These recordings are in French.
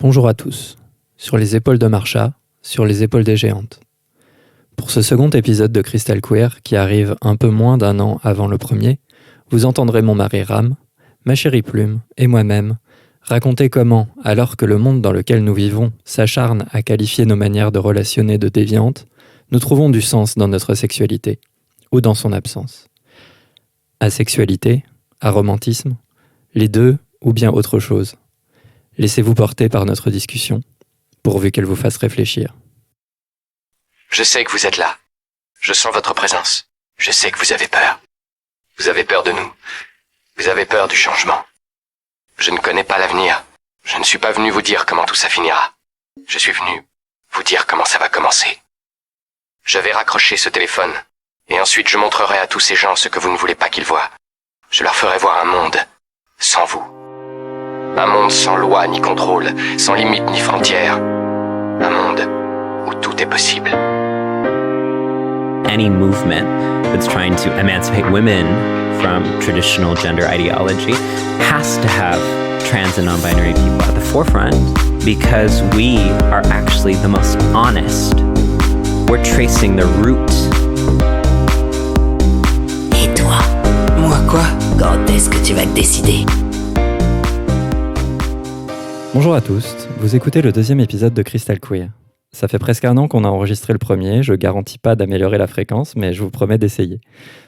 Bonjour à tous, sur les épaules de Marsha, sur les épaules des géantes. Pour ce second épisode de Crystal Queer, qui arrive un peu moins d'un an avant le premier, vous entendrez mon mari Ram, ma chérie Plume et moi-même raconter comment, alors que le monde dans lequel nous vivons s'acharne à qualifier nos manières de relationner de déviantes, nous trouvons du sens dans notre sexualité, ou dans son absence. Asexualité, aromantisme, les deux ou bien autre chose. Laissez-vous porter par notre discussion, pourvu qu'elle vous fasse réfléchir. Je sais que vous êtes là. Je sens votre présence. Je sais que vous avez peur. Vous avez peur de nous. Vous avez peur du changement. Je ne connais pas l'avenir. Je ne suis pas venu vous dire comment tout ça finira. Je suis venu vous dire comment ça va commencer. Je vais raccrocher ce téléphone, et ensuite je montrerai à tous ces gens ce que vous ne voulez pas qu'ils voient. Je leur ferai voir un monde sans vous. Un monde sans loi ni contrôle, sans limite ni frontières. Un monde où tout est possible. Any movement that's trying to emancipate women from traditional gender ideology has to have trans and non-binary people at the forefront because we are actually the most honest. We're tracing the root. Et toi? Moi quoi? Quand est-ce que tu vas te décider? Bonjour à tous, vous écoutez le deuxième épisode de Crystal Queer. Ça fait presque un an qu'on a enregistré le premier, je garantis pas d'améliorer la fréquence, mais je vous promets d'essayer.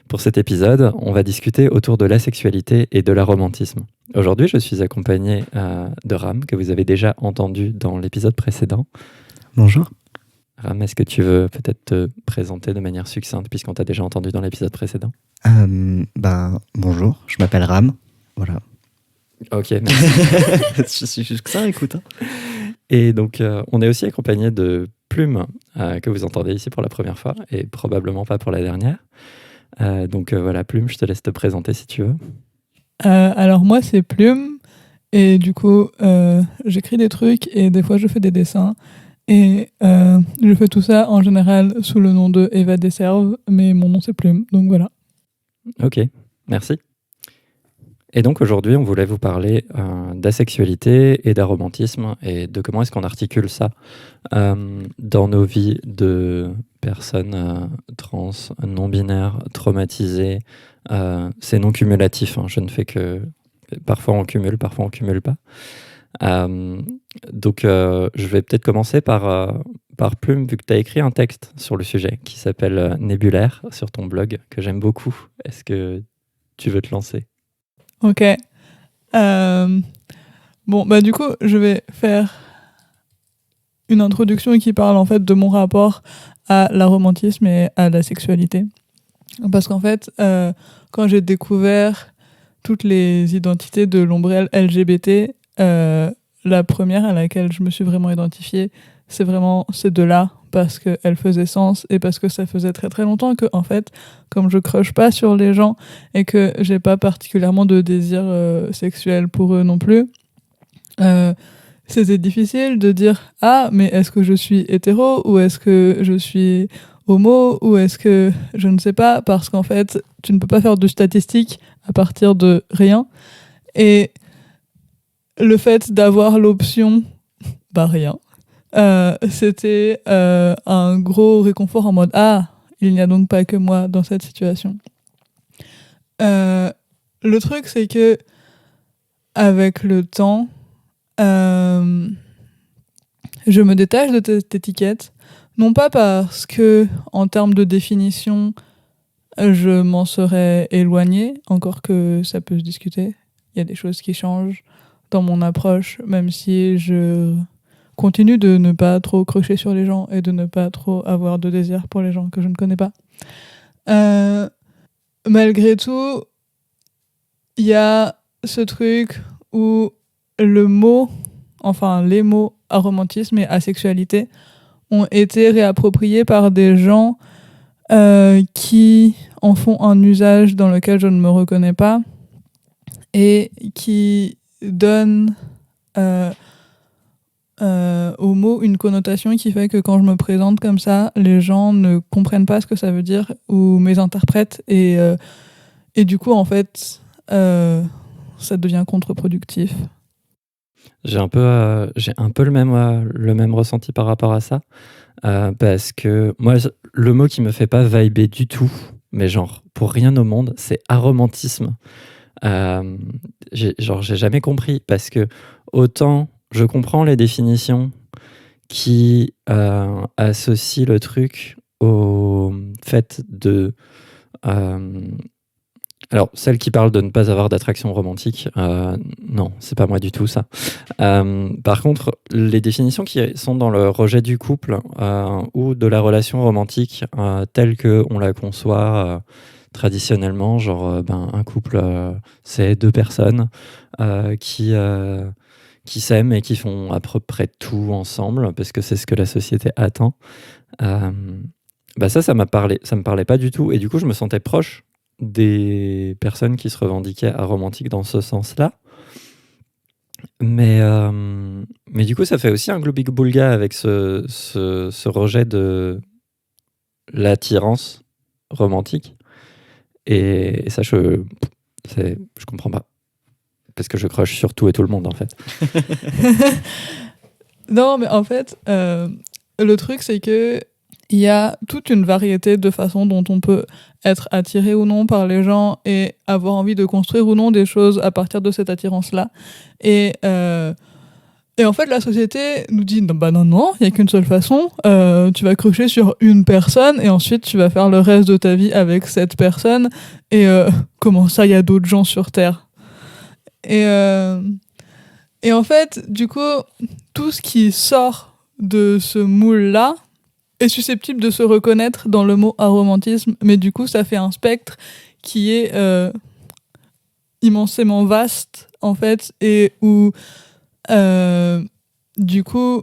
Pour cet épisode, on va discuter autour de l'asexualité et de l'aromantisme. Aujourd'hui, je suis accompagné de Ram, que vous avez déjà entendu dans l'épisode précédent. Bonjour. Ram, est-ce que tu veux peut-être te présenter de manière succincte, puisqu'on t'a déjà entendu dans l'épisode précédent? Bonjour, je m'appelle Ram, voilà. Ok, merci. Je suis juste que ça, écoute. Et donc, on est aussi accompagné de Plume, que vous entendez ici pour la première fois, et probablement pas pour la dernière. Donc voilà, Plume, je te laisse te présenter si tu veux. Alors moi, c'est Plume, et du coup, j'écris des trucs, et des fois, je fais des dessins. Et je fais tout ça, en général, sous le nom de Eva Desserve, mais mon nom, c'est Plume, donc voilà. Ok, merci. Et donc aujourd'hui, on voulait vous parler d'asexualité et d'aromantisme et de comment est-ce qu'on articule ça dans nos vies de personnes trans, non-binaires, traumatisées. C'est non cumulatif, hein, je ne fais que... Parfois on cumule pas. Donc je vais peut-être commencer par Plume, vu que tu as écrit un texte sur le sujet qui s'appelle Nébulaire sur ton blog, que j'aime beaucoup. Est-ce que tu veux te lancer ? Ok. Du coup, je vais faire une introduction qui parle en fait de mon rapport à l'aromantisme et à la sexualité. Parce qu'en fait, quand j'ai découvert toutes les identités de l'ombrelle LGBT, la première à laquelle je me suis vraiment identifiée, c'est vraiment ces deux-là, parce qu'elles faisaient sens et parce que ça faisait très très longtemps que, en fait, comme je crush pas sur les gens et que j'ai pas particulièrement de désir sexuel pour eux non plus, c'était difficile de dire « Ah, mais est-ce que je suis hétéro ou est-ce que je suis homo ou est-ce que je ne sais pas ?» Parce qu'en fait, tu ne peux pas faire de statistiques à partir de rien. Et le fait d'avoir l'option « rien », c'était un gros réconfort en mode « Ah, il n'y a donc pas que moi dans cette situation. » Le truc, c'est que avec le temps, je me détache de cette étiquette, non pas parce que, en termes de définition, je m'en serais éloignée, encore que ça peut se discuter. Il y a des choses qui changent dans mon approche, même si je continue de ne pas trop crocher sur les gens et de ne pas trop avoir de désir pour les gens que je ne connais pas. Malgré tout, il y a ce truc où les mots aromantisme et asexualité ont été réappropriés par des gens qui en font un usage dans lequel je ne me reconnais pas et qui donnent au mot une connotation qui fait que quand je me présente comme ça, les gens ne comprennent pas ce que ça veut dire ou mésinterprètent et du coup en fait ça devient contre-productif. J'ai un peu le même ressenti par rapport à ça. Parce que moi, le mot qui me fait pas vibrer du tout, mais genre pour rien au monde, c'est aromantisme. J'ai jamais compris parce que autant je comprends les définitions qui associent le truc au fait de alors, celle qui parle de ne pas avoir d'attraction romantique, non, c'est pas moi du tout ça. Par contre, les définitions qui sont dans le rejet du couple ou de la relation romantique telle qu'on la conçoit traditionnellement, genre un couple, c'est deux personnes qui s'aiment et qui font à peu près tout ensemble, parce que c'est ce que la société attend. Ça me parlait pas du tout, et du coup, je me sentais proche des personnes qui se revendiquaient aromantiques dans ce sens-là. Mais du coup, ça fait aussi un gloubi-boulga avec ce rejet de l'attirance romantique. Et ça, je comprends pas. Parce que je crush sur tout et tout le monde, en fait. Non, mais en fait, le truc, c'est que il y a toute une variété de façons dont on peut être attiré ou non par les gens et avoir envie de construire ou non des choses à partir de cette attirance-là. Et en fait, la société nous dit non, il n'y a qu'une seule façon. Tu vas crocher sur une personne et ensuite tu vas faire le reste de ta vie avec cette personne. Et comment ça, il y a d'autres gens sur Terre? Et en fait, du coup, tout ce qui sort de ce moule-là est susceptible de se reconnaître dans le mot aromantisme, mais du coup, ça fait un spectre qui est immensément vaste, en fait, et où, du coup,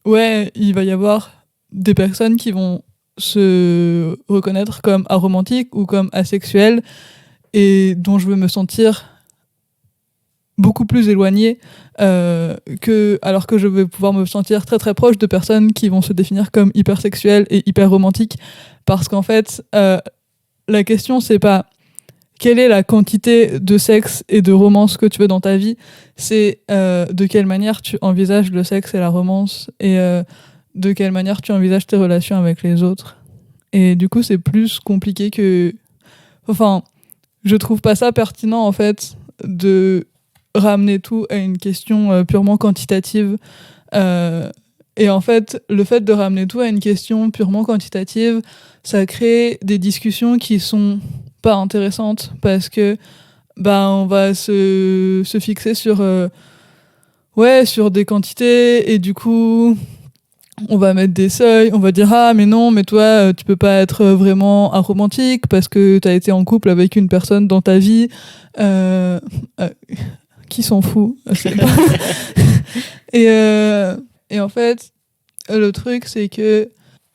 ouais, il va y avoir des personnes qui vont se reconnaître comme aromantiques ou comme asexuelles, et dont je veux me sentir beaucoup plus éloignée alors que je vais pouvoir me sentir très très proche de personnes qui vont se définir comme hypersexuelles et hyper romantiques, parce qu'en fait la question c'est pas quelle est la quantité de sexe et de romance que tu veux dans ta vie, c'est de quelle manière tu envisages le sexe et la romance, et de quelle manière tu envisages tes relations avec les autres. Et du coup c'est plus compliqué que, enfin, je trouve pas ça pertinent en fait de ramener tout à une question purement quantitative. Et en fait, le fait de ramener tout à une question purement quantitative, ça crée des discussions qui sont pas intéressantes, parce que on va se fixer sur sur des quantités, et du coup on va mettre des seuils, on va dire ah mais non, mais toi tu peux pas être vraiment aromantique parce que t'as été en couple avec une personne dans ta vie. Qui s'en fout? Et en fait, le truc, c'est que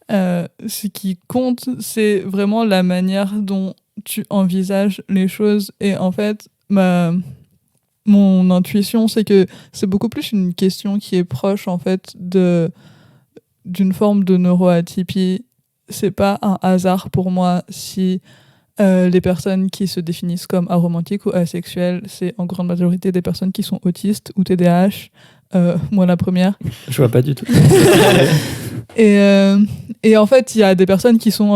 ce qui compte, c'est vraiment la manière dont tu envisages les choses. Et en fait, mon intuition, c'est que c'est beaucoup plus une question qui est proche, en fait, d'une forme de neuroatypie. C'est pas un hasard pour moi si les personnes qui se définissent comme aromantiques ou asexuelles, c'est en grande majorité des personnes qui sont autistes ou TDAH. Moi, la première. Je vois pas du tout. Et en fait, il y a des personnes qui sont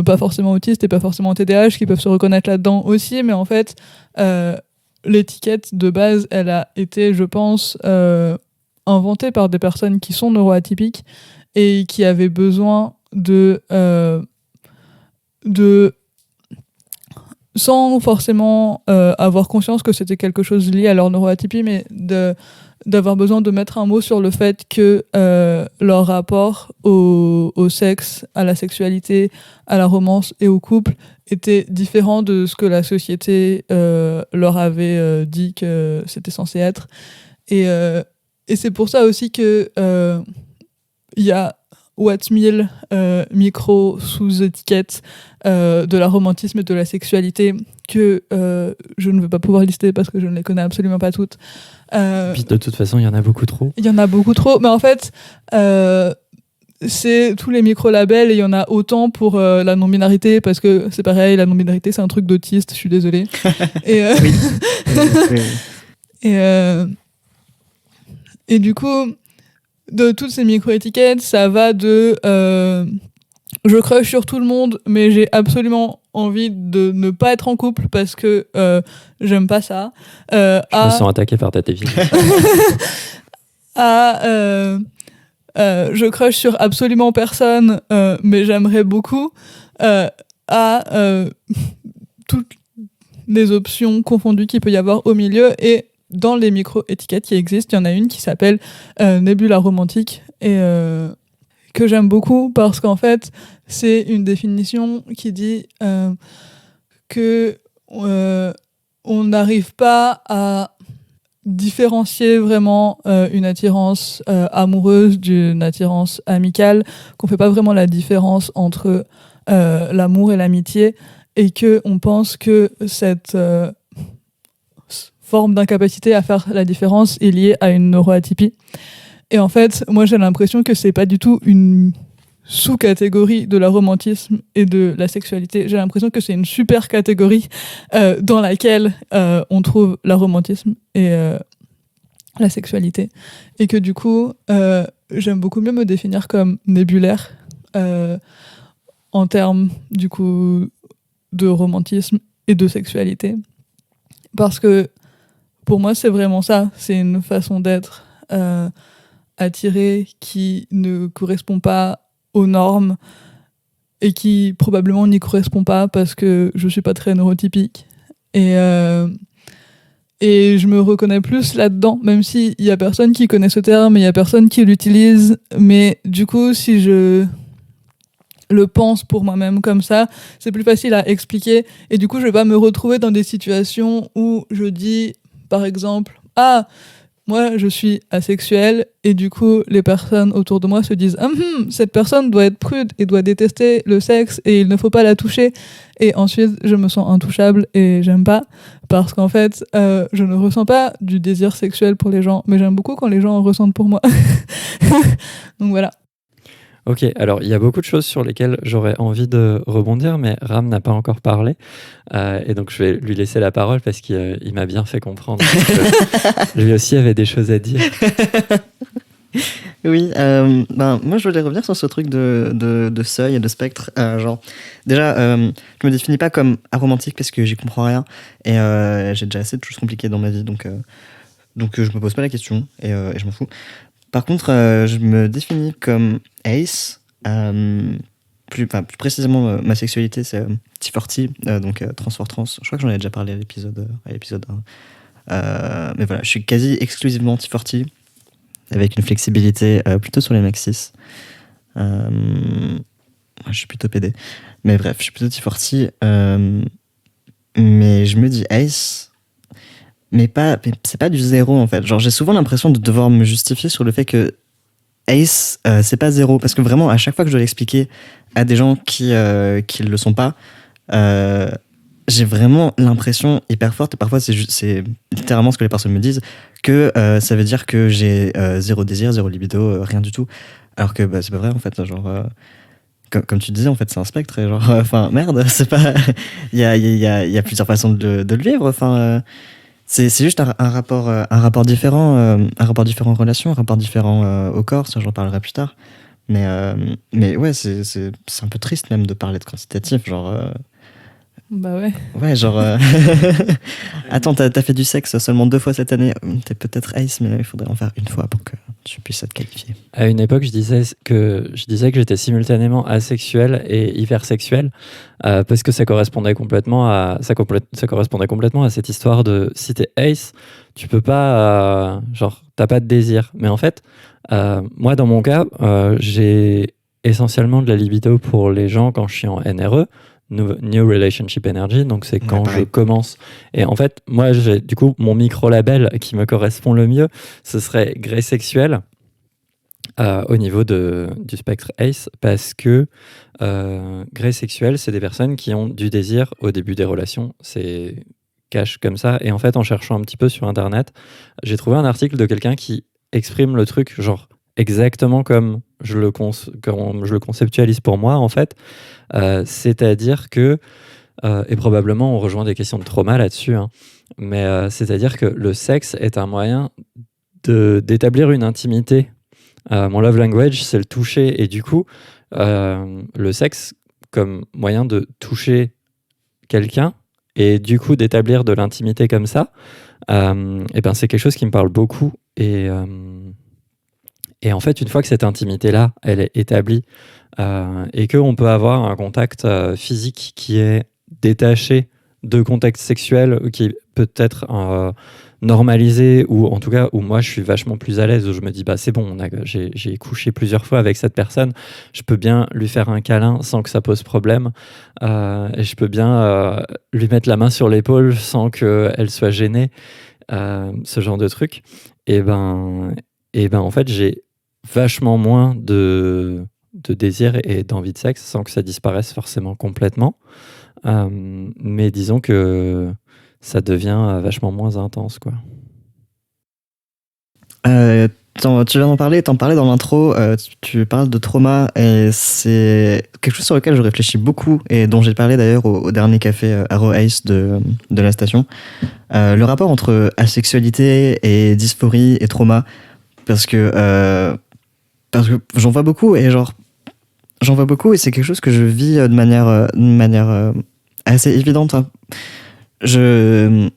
pas forcément autistes et pas forcément TDAH qui peuvent se reconnaître là-dedans aussi, mais en fait, l'étiquette de base, elle a été, je pense, inventée par des personnes qui sont neuroatypiques et qui avaient besoin de sans forcément avoir conscience que c'était quelque chose lié à leur neuroatypie, mais d'avoir besoin de mettre un mot sur le fait que leur rapport au sexe, à la sexualité, à la romance et au couple était différent de ce que la société leur avait dit que c'était censé être. Et c'est pour ça aussi que il y a Watts 1000 micro sous-étiquettes de la romantisme et de la sexualité que je ne veux pas pouvoir lister parce que je ne les connais absolument pas toutes. Puis de toute façon, il y en a beaucoup trop. Il y en a beaucoup trop, mais en fait, c'est tous les micro-labels, et il y en a autant pour la non-binarité, parce que c'est pareil, la non-binarité c'est un truc d'autiste, je suis désolée. Et, Oui. et Et du coup, de toutes ces micro-étiquettes, ça va de je crush sur tout le monde, mais j'ai absolument envie de ne pas être en couple parce que j'aime pas ça. Je me sens attaqué par ta définition. Je crush sur absolument personne, mais j'aimerais beaucoup. Toutes les options confondues qu'il peut y avoir au milieu. Et dans les micro-étiquettes qui existent, il y en a une qui s'appelle Nébula romantique et que j'aime beaucoup parce qu'en fait, c'est une définition qui dit que on n'arrive pas à différencier vraiment une attirance amoureuse d'une attirance amicale, qu'on fait pas vraiment la différence entre l'amour et l'amitié, et que on pense que cette forme d'incapacité à faire la différence est liée à une neuroatypie. Et en fait, moi j'ai l'impression que c'est pas du tout une sous-catégorie de la romantisme et de la sexualité. J'ai l'impression que c'est une super catégorie dans laquelle on trouve la romantisme et la sexualité. Et que du coup, j'aime beaucoup mieux me définir comme nébulaire en termes du coup de romantisme et de sexualité. Parce que pour moi, c'est vraiment ça. C'est une façon d'être attirée qui ne correspond pas aux normes et qui probablement n'y correspond pas parce que je suis pas très neurotypique et je me reconnais plus là-dedans, même s'il y a personne qui connaît ce terme, il y a personne qui l'utilise, mais du coup si je le pense pour moi-même comme ça, c'est plus facile à expliquer et du coup je vais pas me retrouver dans des situations où je dis par exemple moi, je suis asexuelle et du coup, les personnes autour de moi se disent cette personne doit être prude et doit détester le sexe et il ne faut pas la toucher. Et ensuite, je me sens intouchable et j'aime pas parce qu'en fait, je ne ressens pas du désir sexuel pour les gens, mais j'aime beaucoup quand les gens en ressentent pour moi. Donc voilà. Ok, alors il y a beaucoup de choses sur lesquelles j'aurais envie de rebondir, mais Ram n'a pas encore parlé. Et donc je vais lui laisser la parole parce qu'il m'a bien fait comprendre que lui aussi avait des choses à dire. Oui, moi je voulais revenir sur ce truc de seuil et de spectre. Déjà, je me définis pas comme aromantique parce que j'y comprends rien. Et j'ai déjà assez de choses compliquées dans ma vie, donc je me pose pas la question et je m'en fous. Par contre, je me définis comme ace. Plus précisément, ma sexualité, c'est T40, donc trans for trans. Je crois que j'en ai déjà parlé à l'épisode 1. Mais voilà, je suis quasi exclusivement T40, avec une flexibilité plutôt sur les mecs cis. Je suis plutôt PD. Mais bref, je suis plutôt T40. Mais je me dis ace. Mais c'est pas du zéro en fait. Genre j'ai souvent l'impression de devoir me justifier sur le fait que ace c'est pas zéro parce que vraiment à chaque fois que je dois l'expliquer à des gens qui le sont pas, j'ai vraiment l'impression hyper forte et parfois c'est littéralement ce que les personnes me disent que ça veut dire que j'ai zéro désir, zéro libido, rien du tout. Alors que c'est pas vrai en fait. Genre comme tu disais en fait c'est un spectre et genre enfin merde c'est pas il y a plusieurs façons de le vivre enfin. C'est juste un rapport différent en relation, un rapport différent au corps, ça j'en parlerai plus tard. Mais ouais, c'est un peu triste même de parler de quantitatif, genre... Bah ouais. Ouais, genre... Attends, t'as fait du sexe seulement 2 fois cette année, t'es peut-être ace, mais il faudrait en faire 1 fois pour que tu puisses être qualifié. À une époque, je disais que j'étais simultanément asexuel et hypersexuel parce que ça correspondait complètement à cette histoire de si t'es ace, tu peux pas t'as pas de désir. Mais en fait, moi dans mon cas, j'ai essentiellement de la libido pour les gens quand je suis en NRE. New Relationship Energy, donc c'est quand je commence. Et en fait, moi, j'ai du coup mon micro-label qui me correspond le mieux, ce serait Grey Sexuel au niveau du spectre ACE, parce que Grey Sexuel, c'est des personnes qui ont du désir au début des relations. C'est cash comme ça. Et en fait, en cherchant un petit peu sur Internet, j'ai trouvé un article de quelqu'un qui exprime le truc genre exactement comme je le conceptualise pour moi, en fait. C'est-à-dire que, et probablement on rejoint des questions de trauma là-dessus, hein, mais c'est-à-dire que le sexe est un moyen d'établir une intimité. Mon love language, c'est le toucher. Et du coup, le sexe comme moyen de toucher quelqu'un et du coup d'établir de l'intimité comme ça, et ben c'est quelque chose qui me parle beaucoup. Et en fait, une fois que cette intimité-là, elle est établie et qu'on peut avoir un contact physique qui est détaché de contexte sexuel, qui peut être normalisé, ou en tout cas où moi je suis vachement plus à l'aise, où je me dis bah c'est bon, j'ai couché plusieurs fois avec cette personne, je peux bien lui faire un câlin sans que ça pose problème, et je peux bien lui mettre la main sur l'épaule sans qu'elle soit gênée, ce genre de truc. Et ben en fait j'ai vachement moins de désir et d'envie de sexe, sans que ça disparaisse forcément complètement. Mais disons que ça devient vachement moins intense, quoi. Tu viens d'en parler, t'en parlais dans l'intro, tu parles de trauma, et c'est quelque chose sur lequel je réfléchis beaucoup, et dont j'ai parlé d'ailleurs au dernier café Arrow Ace de la station. Le rapport entre asexualité et dysphorie et trauma, parce que j'en vois beaucoup, et c'est quelque chose que je vis de manière assez évidente, hein. Je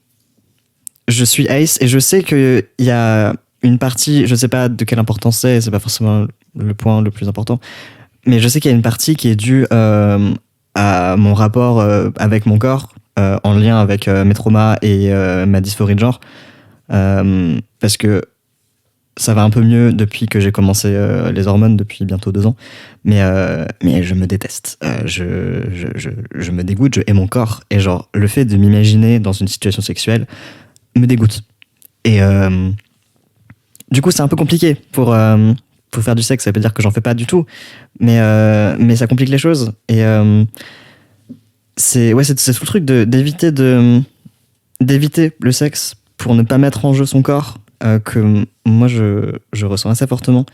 suis ace, et je sais qu'il y a une partie, je sais pas de quelle importance c'est pas forcément le point le plus important, mais je sais qu'il y a une partie qui est due à mon rapport avec mon corps, en lien avec mes traumas et ma dysphorie de genre, parce que ça va un peu mieux depuis que j'ai commencé les hormones depuis bientôt 2 ans, mais je me déteste, je me dégoûte, je hais mon corps, et genre le fait de m'imaginer dans une situation sexuelle me dégoûte, et du coup c'est un peu compliqué pour faire du sexe. Ça veut dire que j'en fais pas du tout, mais ça complique les choses, et c'est tout le truc d'éviter le sexe pour ne pas mettre en jeu son corps, que moi je ressens assez fortement,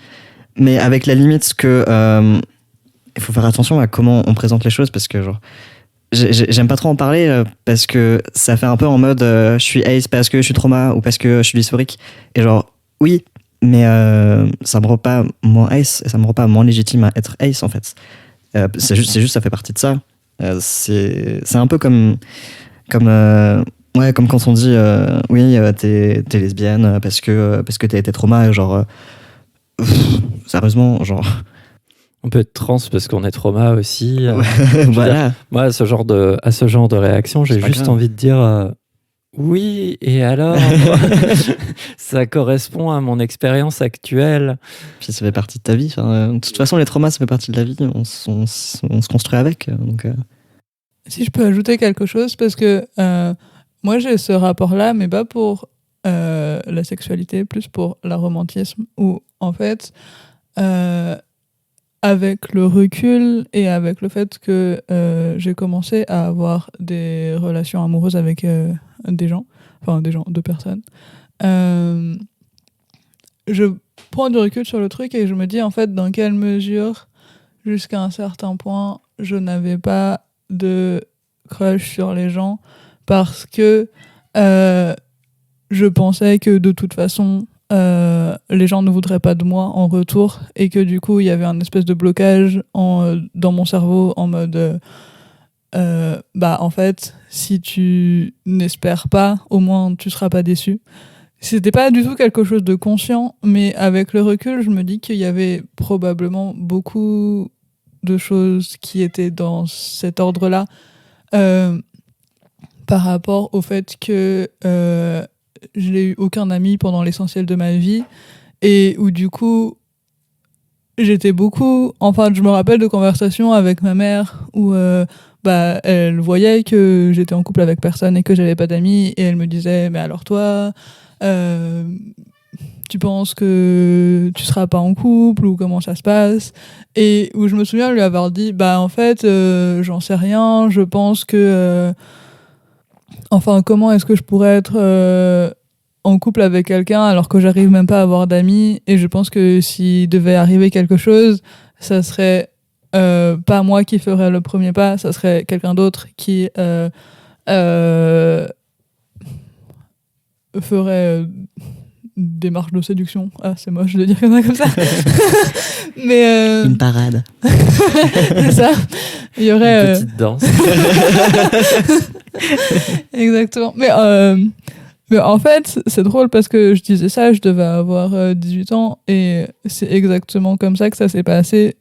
mais avec la limite que il faut faire attention à comment on présente les choses, parce que genre j'aime pas trop en parler, parce que ça fait un peu en mode je suis ace parce que je suis trauma, ou parce que je suis dysphorique, et genre oui, mais ça me rend pas moins ace, et ça me rend pas moins légitime à être ace, en fait. C'est juste ça fait partie de ça. C'est un peu comme quand on dit oui, t'es lesbienne parce que t'as été trauma, genre sérieusement, genre On peut être trans parce qu'on est trauma aussi. voilà. Moi, à ce genre de réaction, j'ai juste grave. envie de dire oui, et alors ça correspond à mon expérience actuelle. Puis ça fait partie de ta vie. De toute façon, les traumas, ça fait partie de la vie. On se construit avec. Donc, Si je peux ajouter quelque chose, parce que moi j'ai ce rapport-là, mais pas pour la sexualité, plus pour l'aromantisme, où en fait, avec le recul et avec le fait que j'ai commencé à avoir des relations amoureuses avec deux personnes, je prends du recul sur le truc et je me dis en fait dans quelle mesure, jusqu'à un certain point, je n'avais pas de crush sur les gens, parce que je pensais que de toute façon les gens ne voudraient pas de moi en retour, et que du coup il y avait un espèce de blocage dans mon cerveau en mode en fait si tu n'espères pas, au moins tu seras pas déçu. C'était pas du tout quelque chose de conscient, mais avec le recul je me dis qu'il y avait probablement beaucoup de choses qui étaient dans cet ordre-là, par rapport au fait que je n'ai eu aucun ami pendant l'essentiel de ma vie, et où du coup j'étais beaucoup, enfin je me rappelle de conversations avec ma mère où elle voyait que j'étais en couple avec personne et que j'avais pas d'amis, et elle me disait mais alors toi tu penses que tu seras pas en couple, ou comment ça se passe, et où je me souviens lui avoir dit en fait j'en sais rien, je pense que enfin comment est-ce que je pourrais être en couple avec quelqu'un alors que j'arrive même pas à avoir d'amis, et je pense que s'il devait arriver quelque chose, ça serait pas moi qui ferais le premier pas, ça serait quelqu'un d'autre qui ferait démarche de séduction. Ah, c'est moche de dire comme ça. Mais Une parade. c'est ça. Il y aurait Une petite danse. exactement. Mais en fait, c'est drôle parce que je disais ça, je devais avoir 18 ans et c'est exactement comme ça que ça s'est passé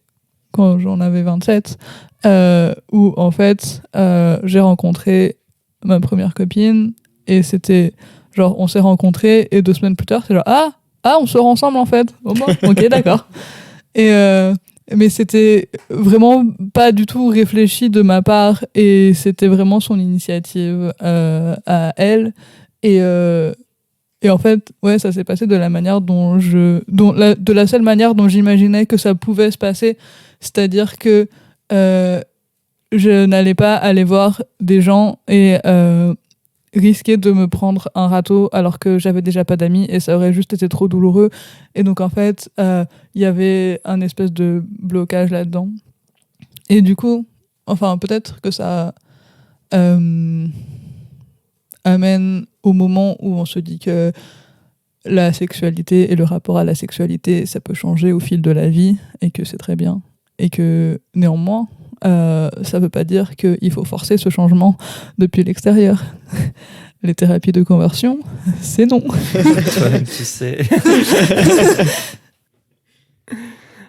quand j'en avais 27, où en fait, j'ai rencontré ma première copine et c'était genre, on s'est rencontrés et 2 semaines plus tard, c'est genre, ah, on sort ensemble en fait. Bon, ok, d'accord. Et mais c'était vraiment pas du tout réfléchi de ma part et c'était vraiment son initiative à elle. Et en fait, ouais, ça s'est passé de la manière de la seule manière dont j'imaginais que ça pouvait se passer. C'est-à-dire que je n'allais pas aller voir des gens et risquer de me prendre un râteau alors que j'avais déjà pas d'amis et ça aurait juste été trop douloureux. Et donc, en fait, il y avait un espèce de blocage là-dedans. Et du coup, enfin, peut-être que ça amène au moment où on se dit que la sexualité et le rapport à la sexualité, ça peut changer au fil de la vie et que c'est très bien. Et que néanmoins, ça veut pas dire qu'il faut forcer ce changement depuis l'extérieur. Les thérapies de conversion, c'est non. Toi-même, tu sais.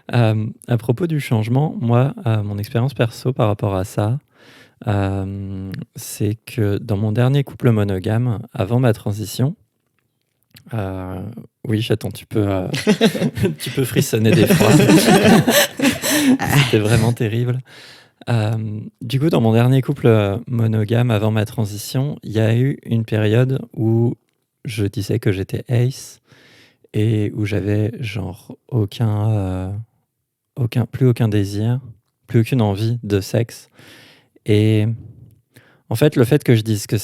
À propos du changement, moi, mon expérience perso par rapport à ça, c'est que dans mon dernier couple monogame, avant ma transition, oui, chaton, tu peux frissonner d'effroi. C'était vraiment terrible. Du coup, dans mon dernier couple monogame, avant ma transition, il y a eu une période où je disais que j'étais ace et où j'avais genre plus aucun désir, plus aucune envie de sexe. Et en fait, le fait que je dise que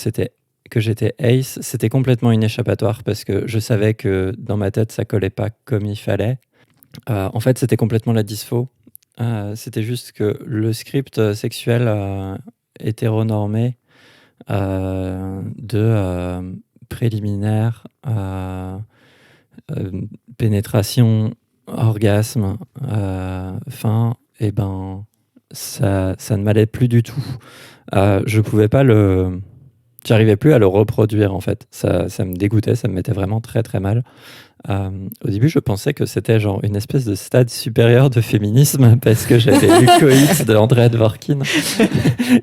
j'étais ace, c'était complètement une échappatoire parce que je savais que dans ma tête, ça collait pas comme il fallait. En fait, c'était complètement la dyspo. C'était juste que le script sexuel hétéronormé de préliminaire, pénétration, orgasme, fin, et ben ça ne m'allait plus du tout. Je pouvais pas j'arrivais plus à le reproduire en fait. Ça me dégoûtait, ça me mettait vraiment très très mal. Au début, je pensais que c'était genre une espèce de stade supérieur de féminisme parce que j'avais lu Coït de Andrea Dworkin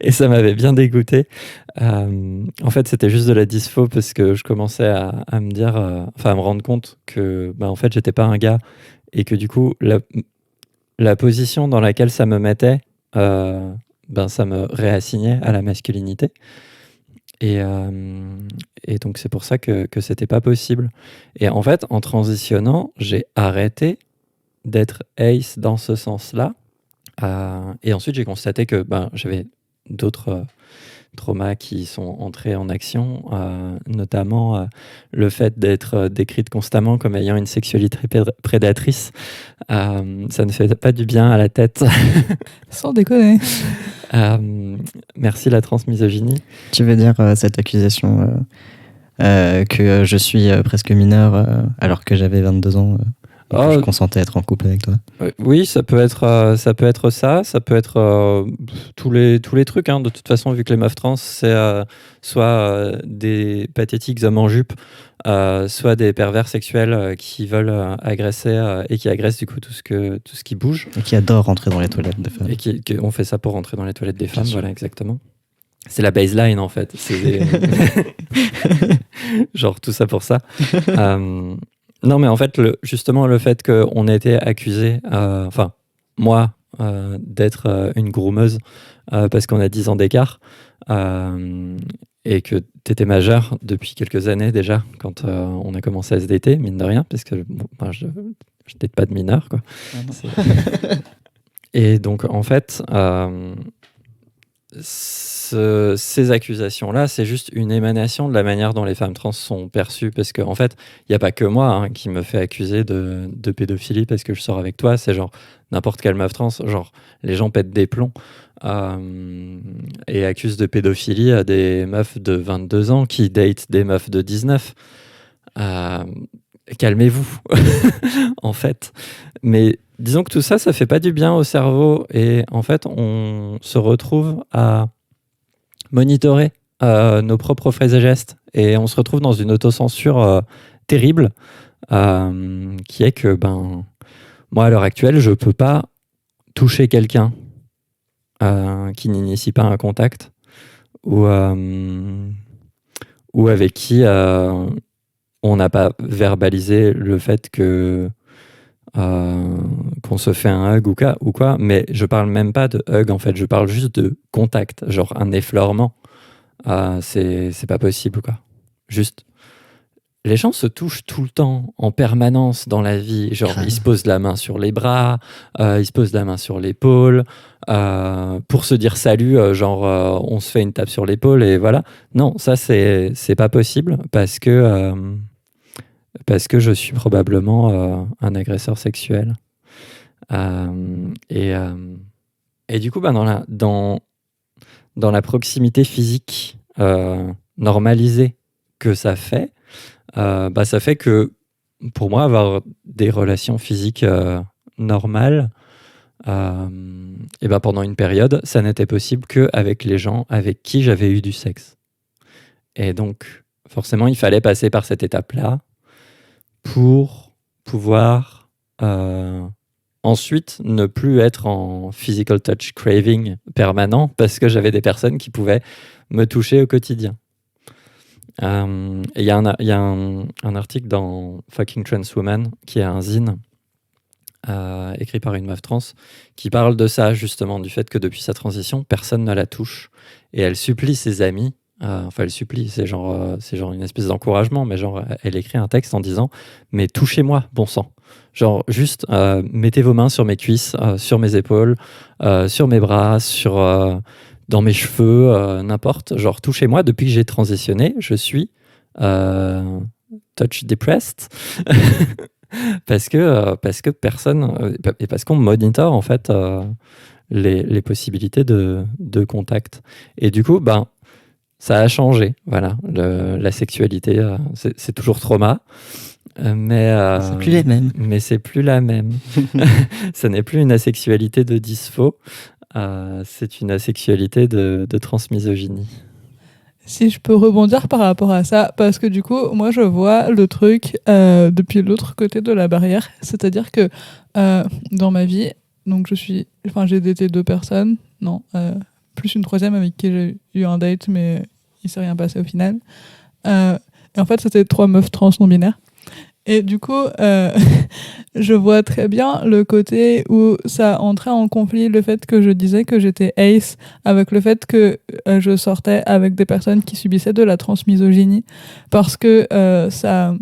et ça m'avait bien dégoûté. En fait, c'était juste de la dyspho parce que je commençais à me dire, à me rendre compte que en fait, j'étais pas un gars et que du coup, la position dans laquelle ça me mettait, ça me réassignait à la masculinité. Et donc, c'est pour ça que c'était pas possible. Et en fait, en transitionnant, j'ai arrêté d'être ace dans ce sens-là. Et ensuite, j'ai constaté que j'avais d'autres traumas qui sont entrés en action, notamment le fait d'être décrite constamment comme ayant une sexualité prédatrice. Ça ne fait pas du bien à la tête. Sans déconner. Merci la transmisogynie. Tu veux dire cette accusation que je suis presque mineur alors que j'avais 22 ans et que je consentais à être en couple avec toi? Oui, ça peut être ça, ça peut être tous les trucs. Hein. De toute façon, vu que les meufs trans, c'est soit des pathétiques hommes en jupe, soit des pervers sexuels qui veulent agresser et qui agressent du coup tout ce qui bouge. Et qui adorent rentrer dans les toilettes des femmes. Et on fait ça pour rentrer dans les toilettes des femmes, voilà, exactement. C'est la baseline en fait. C'est genre tout ça pour ça. Non, mais en fait, justement, le fait qu'on ait été accusé, moi, d'être une groomeuse parce qu'on a 10 ans d'écart et que t'étais majeur depuis quelques années déjà quand on a commencé à se dater, mine de rien, parce que je date pas de mineur, quoi. Et donc, en fait, ces accusations-là, c'est juste une émanation de la manière dont les femmes trans sont perçues. Parce qu'en fait, il n'y a pas que moi qui me fait accuser de pédophilie parce que je sors avec toi. C'est genre n'importe quelle meuf trans. Genre, les gens pètent des plombs et accusent de pédophilie à des meufs de 22 ans qui datent des meufs de 19. calmez-vous, en fait. Mais disons que tout ça, ça fait pas du bien au cerveau. Et en fait, on se retrouve à monitorer nos propres phrases et gestes. Et on se retrouve dans une autocensure terrible, qui est que, moi, à l'heure actuelle, je peux pas toucher quelqu'un qui n'initie pas un contact ou avec qui on n'a pas verbalisé le fait que qu'on se fait un hug ou quoi, mais je parle même pas de hug en fait, je parle juste de contact, genre un effleurement. C'est pas possible quoi. Juste, les gens se touchent tout le temps, en permanence dans la vie. Genre, ils se posent la main sur les bras, ils se posent la main sur l'épaule, pour se dire salut, on se fait une tape sur l'épaule et voilà. Non, ça c'est pas possible parce que je suis probablement un agresseur sexuel. Et du coup, dans la proximité physique normalisée que ça fait, ça fait que pour moi, avoir des relations physiques normales, pendant une période, ça n'était possible qu'avec les gens avec qui j'avais eu du sexe. Et donc, forcément, il fallait passer par cette étape-là pour pouvoir ensuite ne plus être en physical touch craving permanent parce que j'avais des personnes qui pouvaient me toucher au quotidien. Il y a un article dans Fucking Trans Woman qui est un zine écrit par une meuf trans qui parle de ça justement, du fait que depuis sa transition personne ne la touche et elle supplie ses amis, elle supplie, c'est genre une espèce d'encouragement, mais genre elle écrit un texte en disant mais touchez-moi bon sang, genre juste mettez vos mains sur mes cuisses, sur mes épaules, sur mes bras, dans mes cheveux, n'importe. Genre, touchez-moi. Depuis que j'ai transitionné, je suis touch depressed parce que personne et parce qu'on monitore en fait les possibilités de contact. Et du coup, ça a changé. Voilà, la sexualité, c'est toujours trauma. Mais c'est plus les mêmes. Mais c'est plus la même. Ça n'est plus une asexualité de dyspho. C'est une asexualité de transmisogynie. Si je peux rebondir par rapport à ça, parce que du coup, moi je vois le truc depuis l'autre côté de la barrière, c'est-à-dire que dans ma vie, donc j'ai daté 2 personnes, plus une troisième avec qui j'ai eu un date, mais il s'est rien passé au final. Et en fait, c'était 3 meufs trans non-binaires. Et du coup, je vois très bien le côté où ça entrait en conflit, le fait que je disais que j'étais ace avec le fait que je sortais avec des personnes qui subissaient de la transmisogynie, parce que ça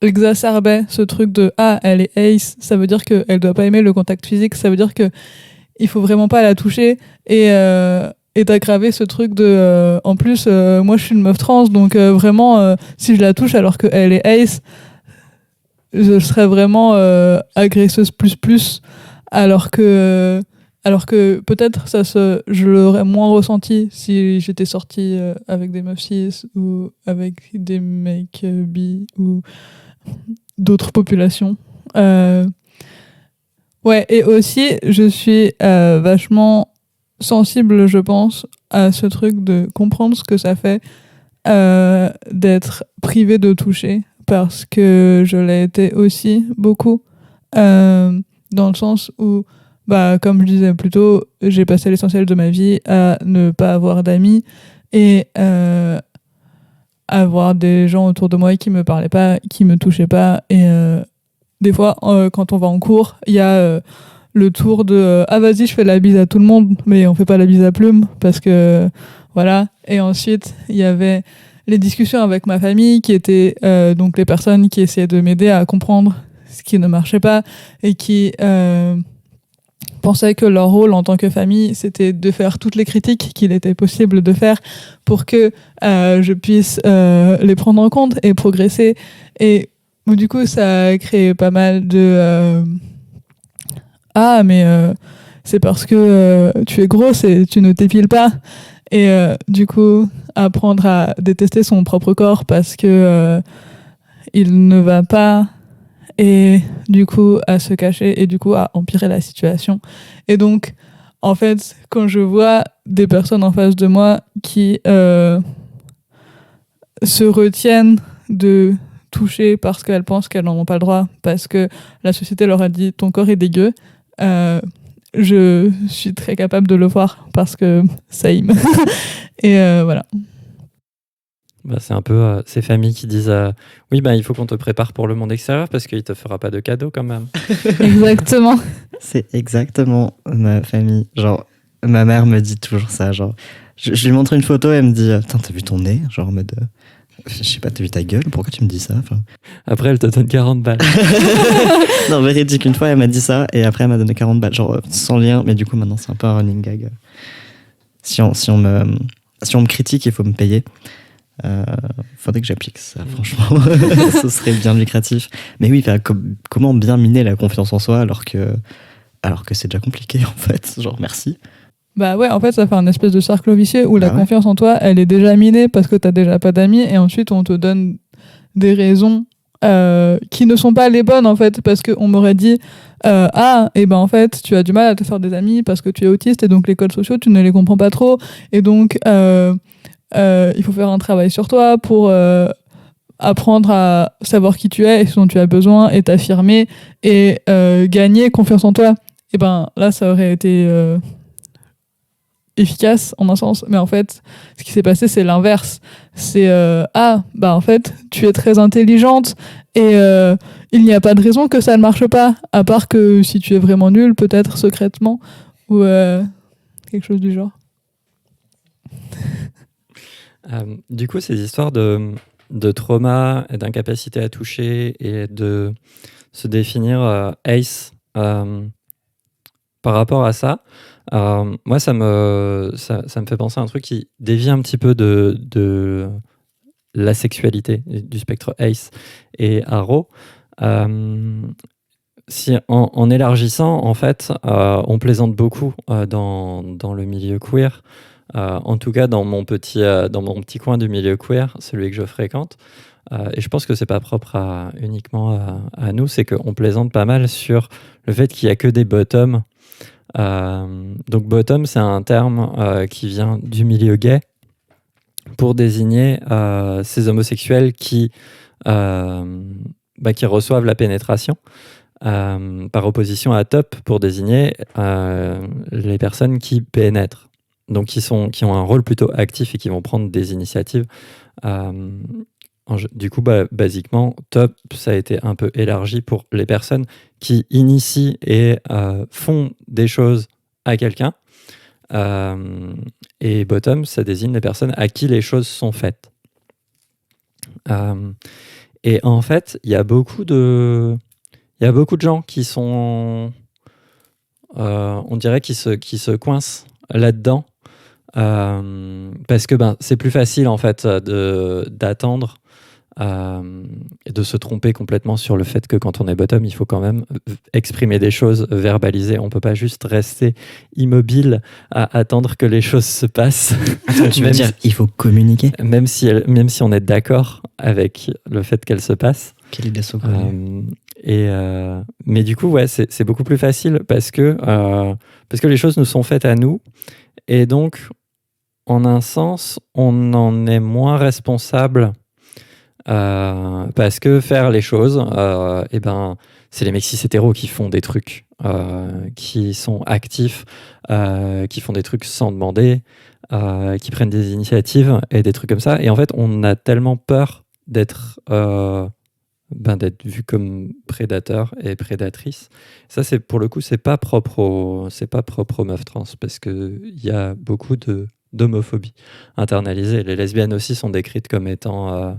exacerbait ce truc de « Ah, elle est ace, ça veut dire qu'elle doit pas aimer le contact physique, ça veut dire qu'il faut vraiment pas la toucher. » Et d'aggraver ce truc de en plus moi je suis une meuf trans donc vraiment si je la touche alors qu'elle est ace, je serais vraiment agresseuse plus alors que peut-être je l'aurais moins ressenti si j'étais sortie avec des meufs cis ou avec des mecs bi ou d'autres populations. Ouais, et aussi je suis vachement sensible, je pense, à ce truc de comprendre ce que ça fait d'être privé de toucher, parce que je l'ai été aussi beaucoup, dans le sens où, comme je disais plus tôt, j'ai passé l'essentiel de ma vie à ne pas avoir d'amis et avoir des gens autour de moi qui me parlaient pas, qui me touchaient pas. Et des fois, quand on va en cours, il y a le tour de ah vas-y je fais la bise à tout le monde, mais on fait pas la bise à Plume parce que voilà. Et ensuite il y avait les discussions avec ma famille qui étaient donc les personnes qui essayaient de m'aider à comprendre ce qui ne marchait pas et qui pensaient que leur rôle en tant que famille c'était de faire toutes les critiques qu'il était possible de faire pour que je puisse les prendre en compte et progresser. Et du coup ça a créé pas mal de ah mais c'est parce que tu es grosse et tu ne t'épiles pas, et du coup apprendre à détester son propre corps parce que il ne va pas, et du coup à se cacher et du coup à empirer la situation. Et donc en fait quand je vois des personnes en face de moi qui se retiennent de toucher parce qu'elles pensent qu'elles n'en ont pas le droit, parce que la société leur a dit ton corps est dégueu, je suis très capable de le voir parce que ça y me... Et voilà. Bah, c'est un peu ces familles qui disent oui, bah, il faut qu'on te prépare pour le monde extérieur parce qu'il te fera pas de cadeaux quand même. Exactement. C'est exactement ma famille. Genre, ma mère me dit toujours ça. Genre, je lui montre une photo, elle me dit putain, t'as vu ton nez? Genre, en mode, je sais pas, t'as vu ta gueule? Pourquoi tu me dis ça? Enfin... Après, elle te donne 40 balles. Non, véridique, une fois, elle m'a dit ça et après, elle m'a donné 40 balles. Genre, sans lien, mais du coup, maintenant, c'est un peu un running gag. Si on me critique, il faut me payer. Faudrait que j'applique ça, franchement. Ce serait bien lucratif. Mais oui, comment bien miner la confiance en soi alors que c'est déjà compliqué, en fait. Genre, merci. Bah ouais, en fait, ça fait un espèce de cercle vicieux où la ouais. confiance en toi, elle est déjà minée parce que t'as déjà pas d'amis et ensuite on te donne des raisons qui ne sont pas les bonnes, en fait, parce qu'on m'aurait dit et ben en fait, tu as du mal à te faire des amis parce que tu es autiste et donc les codes sociaux, tu ne les comprends pas trop et donc il faut faire un travail sur toi pour apprendre à savoir qui tu es et ce dont tu as besoin et t'affirmer et gagner confiance en toi. Et ben là, ça aurait été efficace en un sens, mais en fait, ce qui s'est passé, c'est l'inverse. C'est en fait, tu es très intelligente et il n'y a pas de raison que ça ne marche pas, à part que si tu es vraiment nulle, peut-être secrètement ou quelque chose du genre. Du coup, ces histoires de trauma et d'incapacité à toucher et de se définir ace par rapport à ça, moi, ça me fait penser à un truc qui dévie un petit peu de la sexualité, du spectre ace et aro. Si en élargissant, en fait, on plaisante beaucoup dans le milieu queer. En tout cas, dans mon petit coin du milieu queer, celui que je fréquente. Et je pense que c'est pas propre uniquement à nous, c'est qu'on plaisante pas mal sur le fait qu'il y a que des bottoms. Donc bottom, c'est un terme qui vient du milieu gay pour désigner ces homosexuels qui reçoivent la pénétration, par opposition à top pour désigner les personnes qui pénètrent. Donc qui ont un rôle plutôt actif et qui vont prendre des initiatives. Du coup, basiquement, top, ça a été un peu élargi pour les personnes qui initient et font des choses à quelqu'un. Et bottom, ça désigne les personnes à qui les choses sont faites. Et en fait, il y a beaucoup de gens qui sont, on dirait, qui se coincent là-dedans. Parce que c'est plus facile en fait d'attendre et de se tromper complètement sur le fait que quand on est bottom, il faut quand même exprimer des choses, verbaliser. On peut pas juste rester immobile à attendre que les choses se passent. Attends, tu veux dire il faut communiquer, même si on est d'accord avec le fait qu'elles se passent. Quelle idée mais du coup, ouais, c'est beaucoup plus facile parce que les choses nous sont faites à nous et donc en un sens, on en est moins responsable parce que faire les choses, c'est les mecs cis hétéros qui font des trucs, qui sont actifs, qui font des trucs sans demander, qui prennent des initiatives et des trucs comme ça. Et en fait, on a tellement peur d'être vu comme prédateur et prédatrice. Ça, c'est pour le coup, c'est pas propre aux meufs trans parce que il y a beaucoup d'homophobie internalisée. Les lesbiennes aussi sont décrites comme étant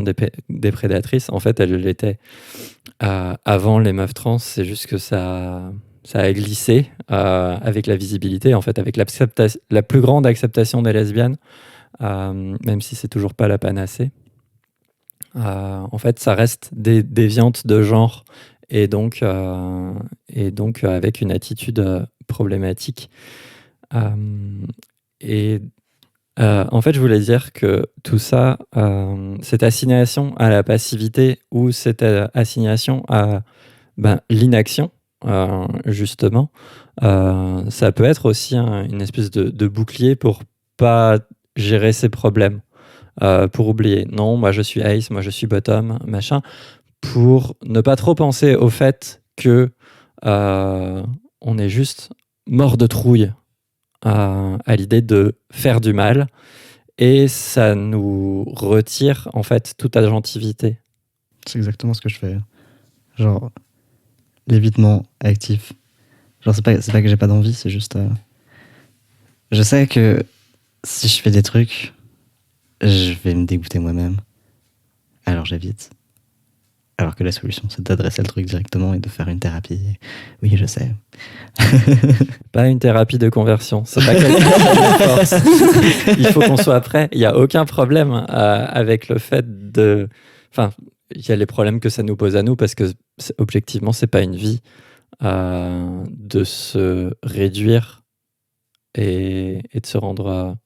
des prédatrices. En fait, elles l'étaient avant les meufs trans. C'est juste que ça a glissé avec la visibilité, en fait, avec la plus grande acceptation des lesbiennes, même si c'est toujours pas la panacée. En fait, ça reste des déviantes de genre et donc avec une attitude problématique. Et En fait, je voulais dire que tout ça, cette assignation à la passivité ou cette assignation à l'inaction, justement, ça peut être aussi une espèce de bouclier pour pas gérer ses problèmes, pour oublier. Non, moi je suis ace, moi je suis bottom, machin, pour ne pas trop penser au fait que on est juste mort de trouille à l'idée de faire du mal, et ça nous retire en fait toute agentivité. C'est exactement ce que je fais. Genre, l'évitement actif. Genre, c'est pas que j'ai pas d'envie, c'est juste. Je sais que si je fais des trucs, je vais me dégoûter moi-même. Alors j'évite. Alors que la solution, c'est d'adresser le truc directement et de faire une thérapie. Oui, je sais. Pas une thérapie de conversion, c'est pas quelque chose de force. Il faut qu'on soit prêt. Il n'y a aucun problème avec le fait de... Enfin, il y a les problèmes que ça nous pose à nous, parce que objectivement, c'est pas une vie de se réduire et de se rendre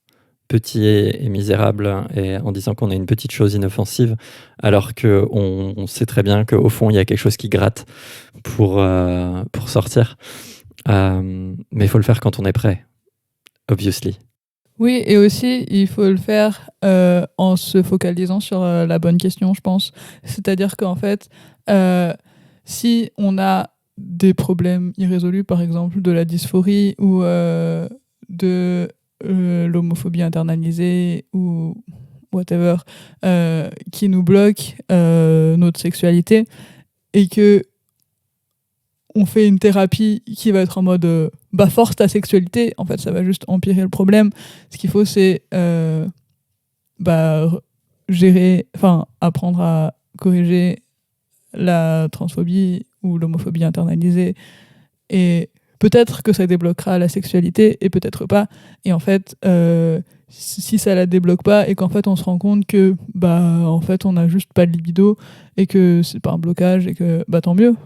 petit et misérable, et en disant qu'on est une petite chose inoffensive, alors qu'on sait très bien qu'au fond, il y a quelque chose qui gratte pour sortir. Mais il faut le faire quand on est prêt, obviously. Oui, et aussi, il faut le faire en se focalisant sur la bonne question, je pense. C'est-à-dire qu'en fait, si on a des problèmes irrésolus, par exemple de la dysphorie ou de l'homophobie internalisée ou whatever, qui nous bloque notre sexualité, et que on fait une thérapie qui va être en mode force ta sexualité, en fait ça va juste empirer le problème. Ce qu'il faut, c'est gérer, apprendre à corriger la transphobie ou l'homophobie internalisée, et peut-être que ça débloquera la sexualité et peut-être pas. Et en fait, si ça la débloque pas et qu'en fait on se rend compte que en fait on a juste pas de libido et que c'est pas un blocage et que tant mieux.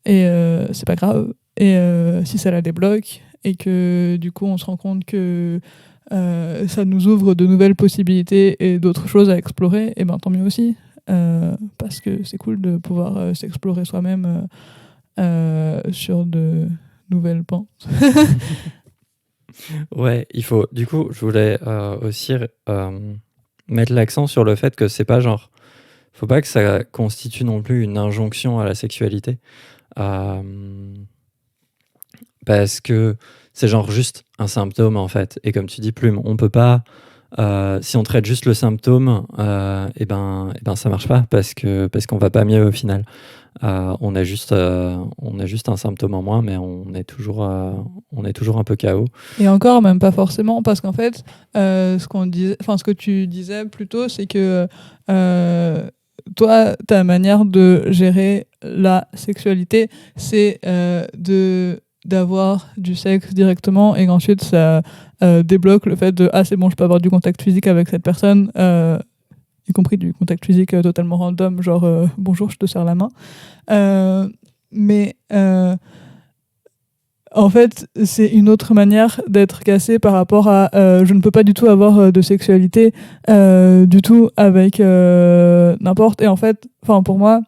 C'est pas grave. Et si ça la débloque et que du coup on se rend compte que ça nous ouvre de nouvelles possibilités et d'autres choses à explorer, et tant mieux aussi. Parce que c'est cool de pouvoir s'explorer soi-même sur de nouvelles pentes. Ouais, il faut. Du coup, je voulais aussi mettre l'accent sur le fait que c'est pas genre. Faut pas que ça constitue non plus une injonction à la sexualité. Parce que c'est genre juste un symptôme en fait. Et comme tu dis, Plume, on peut pas. Si on traite juste le symptôme, ça marche pas, parce qu'on va pas mieux au final. On a juste un symptôme en moins, mais on est toujours un peu KO. Et encore, même pas forcément, parce qu'en fait, ce que tu disais plutôt, c'est que toi, ta manière de gérer la sexualité, c'est d'avoir du sexe directement, et ensuite ça débloque le fait de c'est bon, je peux avoir du contact physique avec cette personne, y compris du contact physique totalement random, genre bonjour, je te serre la main. Mais en fait, c'est une autre manière d'être cassé par rapport à je ne peux pas du tout avoir de sexualité du tout avec n'importe. Et en fait, pour moi,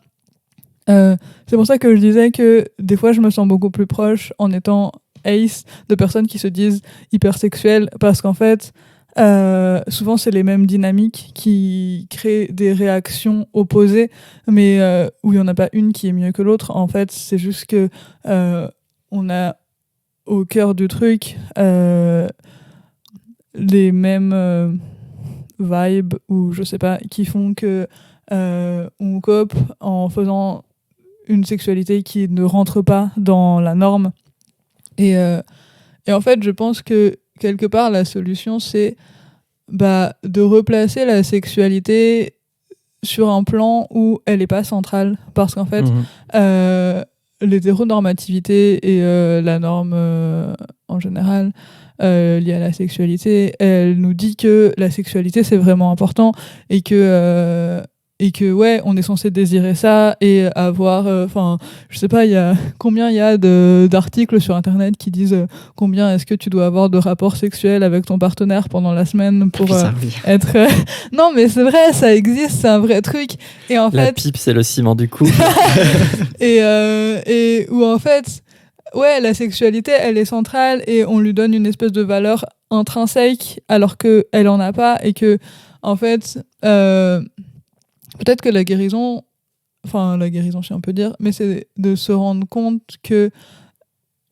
c'est pour ça que je disais que des fois je me sens beaucoup plus proche en étant ace de personnes qui se disent hypersexuelles, parce qu'en fait souvent c'est les mêmes dynamiques qui créent des réactions opposées, mais où il n'y en a pas une qui est mieux que l'autre. En fait, c'est juste que on a au cœur du truc les mêmes vibes, ou je sais pas, qui font que on cope en faisant une sexualité qui ne rentre pas dans la norme. Et en fait, je pense que quelque part, la solution, c'est de replacer la sexualité sur un plan où elle n'est pas centrale. Parce qu'en fait, l'hétéronormativité et la norme en général liée à la sexualité, elle nous dit que la sexualité, c'est vraiment important, et que et que ouais, on est censé désirer ça et avoir, enfin, je sais pas, combien il y a d'articles sur internet qui disent combien est-ce que tu dois avoir de rapports sexuels avec ton partenaire pendant la semaine pour être. Non, mais c'est vrai, ça existe, c'est un vrai truc. Et en la fait, pipe, c'est le ciment du cou. et où en fait, ouais, la sexualité, elle est centrale et on lui donne une espèce de valeur intrinsèque alors que elle en a pas et que en fait. Peut-être que la guérison, je sais un peu dire, mais c'est de se rendre compte que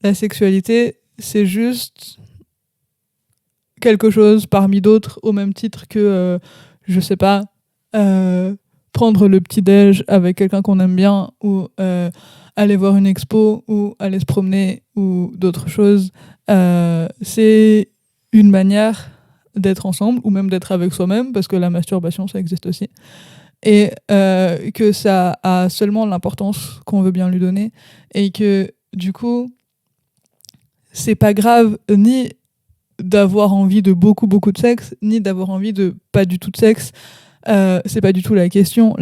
la sexualité, c'est juste quelque chose parmi d'autres, au même titre que, je sais pas, prendre le petit-déj avec quelqu'un qu'on aime bien, ou aller voir une expo, ou aller se promener, ou d'autres choses. C'est une manière d'être ensemble, ou même d'être avec soi-même, parce que la masturbation, ça existe aussi. Et que ça a seulement l'importance qu'on veut bien lui donner et que du coup c'est pas grave ni d'avoir envie de beaucoup de sexe ni d'avoir envie de pas du tout de sexe, c'est pas du tout la question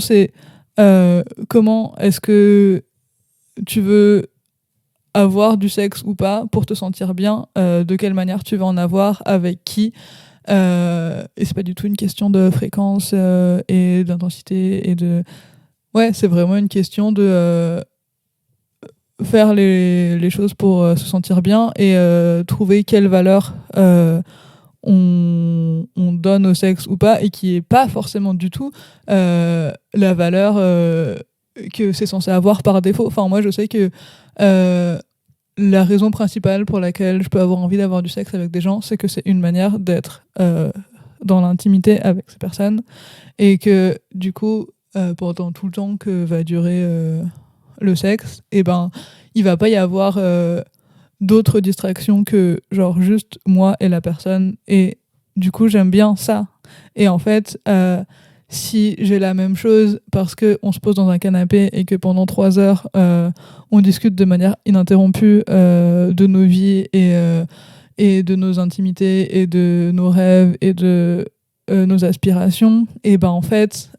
c'est comment est-ce que tu veux avoir du sexe ou pas pour te sentir bien, de quelle manière tu veux en avoir, avec qui. Et c'est pas du tout une question de fréquence et d'intensité et de... Ouais, c'est vraiment une question de faire les choses pour se sentir bien et trouver quelle valeur on donne au sexe ou pas, et qui est pas forcément du tout la valeur que c'est censé avoir par défaut. Enfin, moi, je sais que la raison principale pour laquelle je peux avoir envie d'avoir du sexe avec des gens, c'est que c'est une manière d'être dans l'intimité avec ces personnes, et que du coup, pendant tout le temps que va durer le sexe, et ben, il va pas y avoir d'autres distractions que genre juste moi et la personne, et du coup j'aime bien ça. Et en fait, si j'ai la même chose parce qu'on se pose dans un canapé et que pendant 3 heures on discute de manière ininterrompue de nos vies et de nos intimités et de nos rêves et de nos aspirations, et ben en fait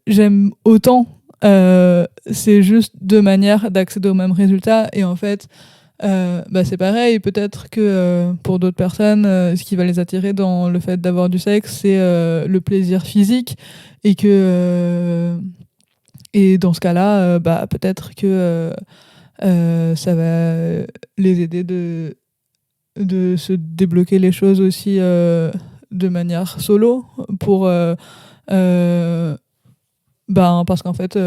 j'aime autant. C'est juste 2 manières d'accéder au même résultat, et en fait c'est pareil. Peut-être que pour d'autres personnes, ce qui va les attirer dans le fait d'avoir du sexe, c'est le plaisir physique, et que et dans ce cas-là, peut-être que ça va les aider de se débloquer les choses aussi de manière solo, pour parce qu'en fait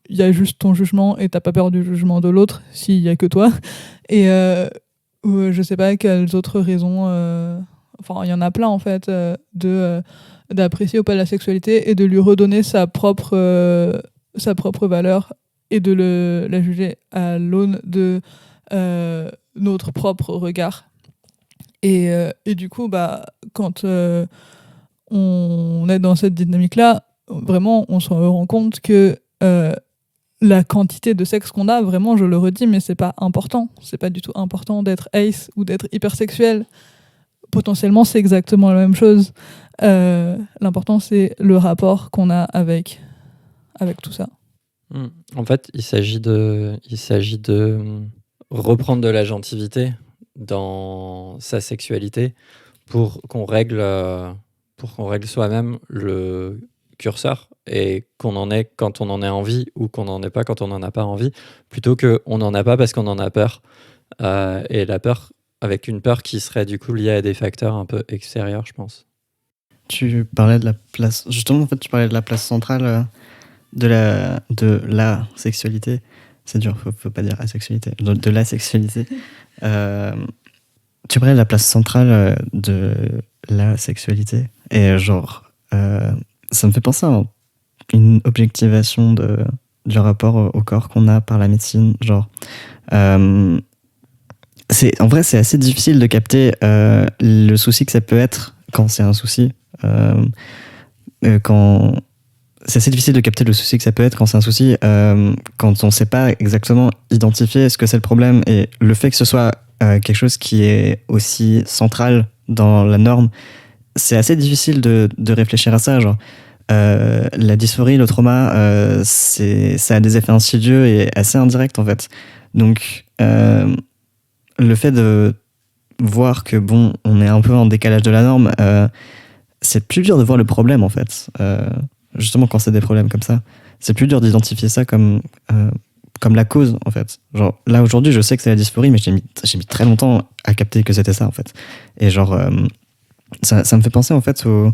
il y a juste ton jugement et t'as pas peur du jugement de l'autre s'il y a que toi. Et je sais pas quelles autres raisons, il y en a plein en fait, d'apprécier ou pas la sexualité et de lui redonner sa propre valeur, et de la juger à l'aune de notre propre regard. Et du coup, quand on est dans cette dynamique-là, vraiment, on se rend compte que la quantité de sexe qu'on a, vraiment, je le redis, mais c'est pas important. C'est pas du tout important d'être ace ou d'être hypersexuel. Potentiellement, c'est exactement la même chose. L'important, c'est le rapport qu'on a avec tout ça. En fait, il s'agit de reprendre de l'agentivité dans sa sexualité pour qu'on règle soi-même le curseur, et qu'on en ait quand on en a envie, ou qu'on n'en ait pas quand on n'en a pas envie, plutôt qu'on n'en a pas parce qu'on en a peur. Et la peur, avec une peur qui serait du coup liée à des facteurs un peu extérieurs, je pense. Tu parlais de la place... Justement, en fait, tu parlais de la place centrale de la sexualité. C'est dur, faut pas dire asexualité. De la sexualité. Tu parlais de la place centrale de la sexualité. Et genre... ça me fait penser à une objectivation du rapport au corps qu'on a par la médecine. Genre, en vrai, c'est assez difficile de capter le souci que ça peut être quand c'est un souci. C'est assez difficile de capter le souci que ça peut être quand c'est un souci, quand on ne sait pas exactement identifier ce que c'est le problème. Et le fait que ce soit quelque chose qui est aussi central dans la norme c'est assez difficile de réfléchir à ça. Genre, la dysphorie, le trauma, ça a des effets insidieux et assez indirects en fait. Donc, le fait de voir que bon, on est un peu en décalage de la norme, c'est plus dur de voir le problème en fait. Justement, quand c'est des problèmes comme ça, c'est plus dur d'identifier ça comme la cause en fait. Genre là aujourd'hui, je sais que c'est la dysphorie, mais j'ai mis très longtemps à capter que c'était ça en fait. Et genre, ça me fait penser en fait au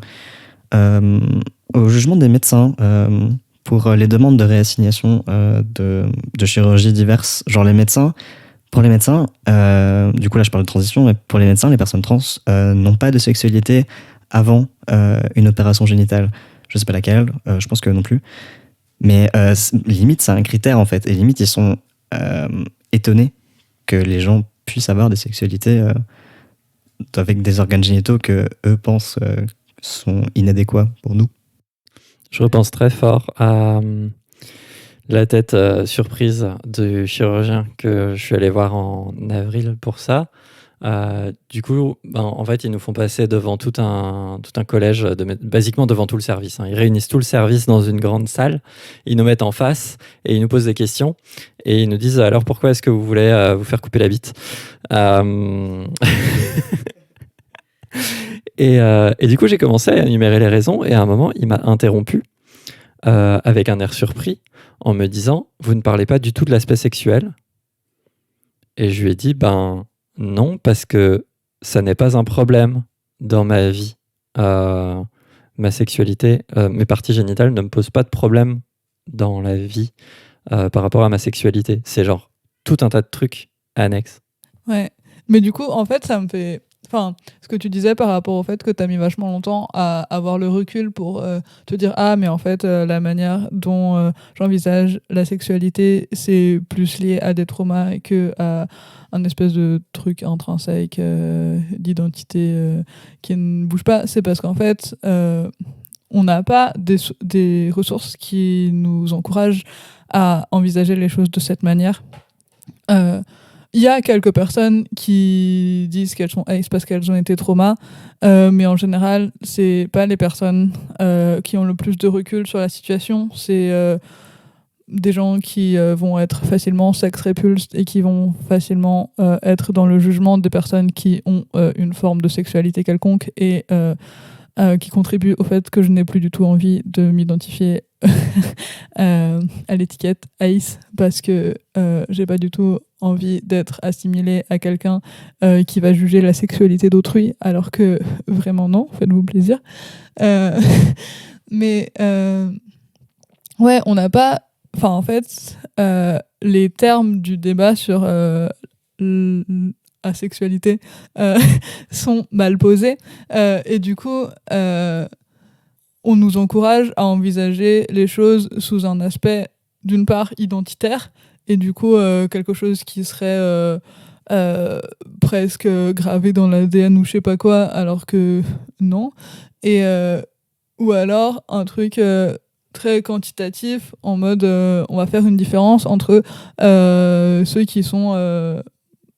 jugement des médecins pour les demandes de réassignation de chirurgies diverses. Genre pour les médecins, du coup là je parle de transition, mais pour les médecins, les personnes trans n'ont pas de sexualité avant une opération génitale. Je sais pas laquelle, je pense que non plus. Mais limite, c'est un critère en fait. Et limite, ils sont étonnés que les gens puissent avoir des sexualités avec des organes génitaux que eux pensent sont inadéquats pour nous. Je repense très fort à la tête surprise du chirurgien que je suis allé voir en avril pour ça. Du coup, en fait, ils nous font passer devant tout un collège, basiquement devant tout le service. Ils réunissent tout le service dans une grande salle, ils nous mettent en face et ils nous posent des questions et ils nous disent alors pourquoi est-ce que vous voulez vous faire couper la bite et du coup, j'ai commencé à énumérer les raisons et à un moment, il m'a interrompu avec un air surpris en me disant vous ne parlez pas du tout de l'aspect sexuel. Et je lui ai dit non, parce que ça n'est pas un problème dans ma vie. Ma sexualité, mes parties génitales ne me posent pas de problème dans la vie par rapport à ma sexualité. C'est genre tout un tas de trucs annexes. Ouais, mais du coup, en fait, ça me fait... Enfin, ce que tu disais par rapport au fait que tu as mis vachement longtemps à avoir le recul pour te dire mais en fait, la manière dont j'envisage la sexualité, c'est plus lié à des traumas que à un espèce de truc intrinsèque d'identité qui ne bouge pas. C'est parce qu'en fait, on n'a pas des ressources qui nous encouragent à envisager les choses de cette manière. Il y a quelques personnes qui disent qu'elles sont ace parce qu'elles ont été traumas, mais en général, c'est pas les personnes qui ont le plus de recul sur la situation. C'est des gens qui vont être facilement sex-repulsed et qui vont facilement être dans le jugement des personnes qui ont une forme de sexualité quelconque et qui contribuent au fait que je n'ai plus du tout envie de m'identifier à l'étiquette ace parce que j'ai pas du tout envie d'être assimilée à quelqu'un qui va juger la sexualité d'autrui, alors que vraiment non, faites-vous plaisir. Mais ouais, on n'a pas... Enfin, en fait, les termes du débat sur la sexualité sont mal posés. Et du coup, on nous encourage à envisager les choses sous un aspect, d'une part, identitaire, et du coup, quelque chose qui serait presque gravé dans l'ADN ou je sais pas quoi, alors que non. Et, ou alors, un truc... très quantitatif en mode on va faire une différence entre ceux qui sont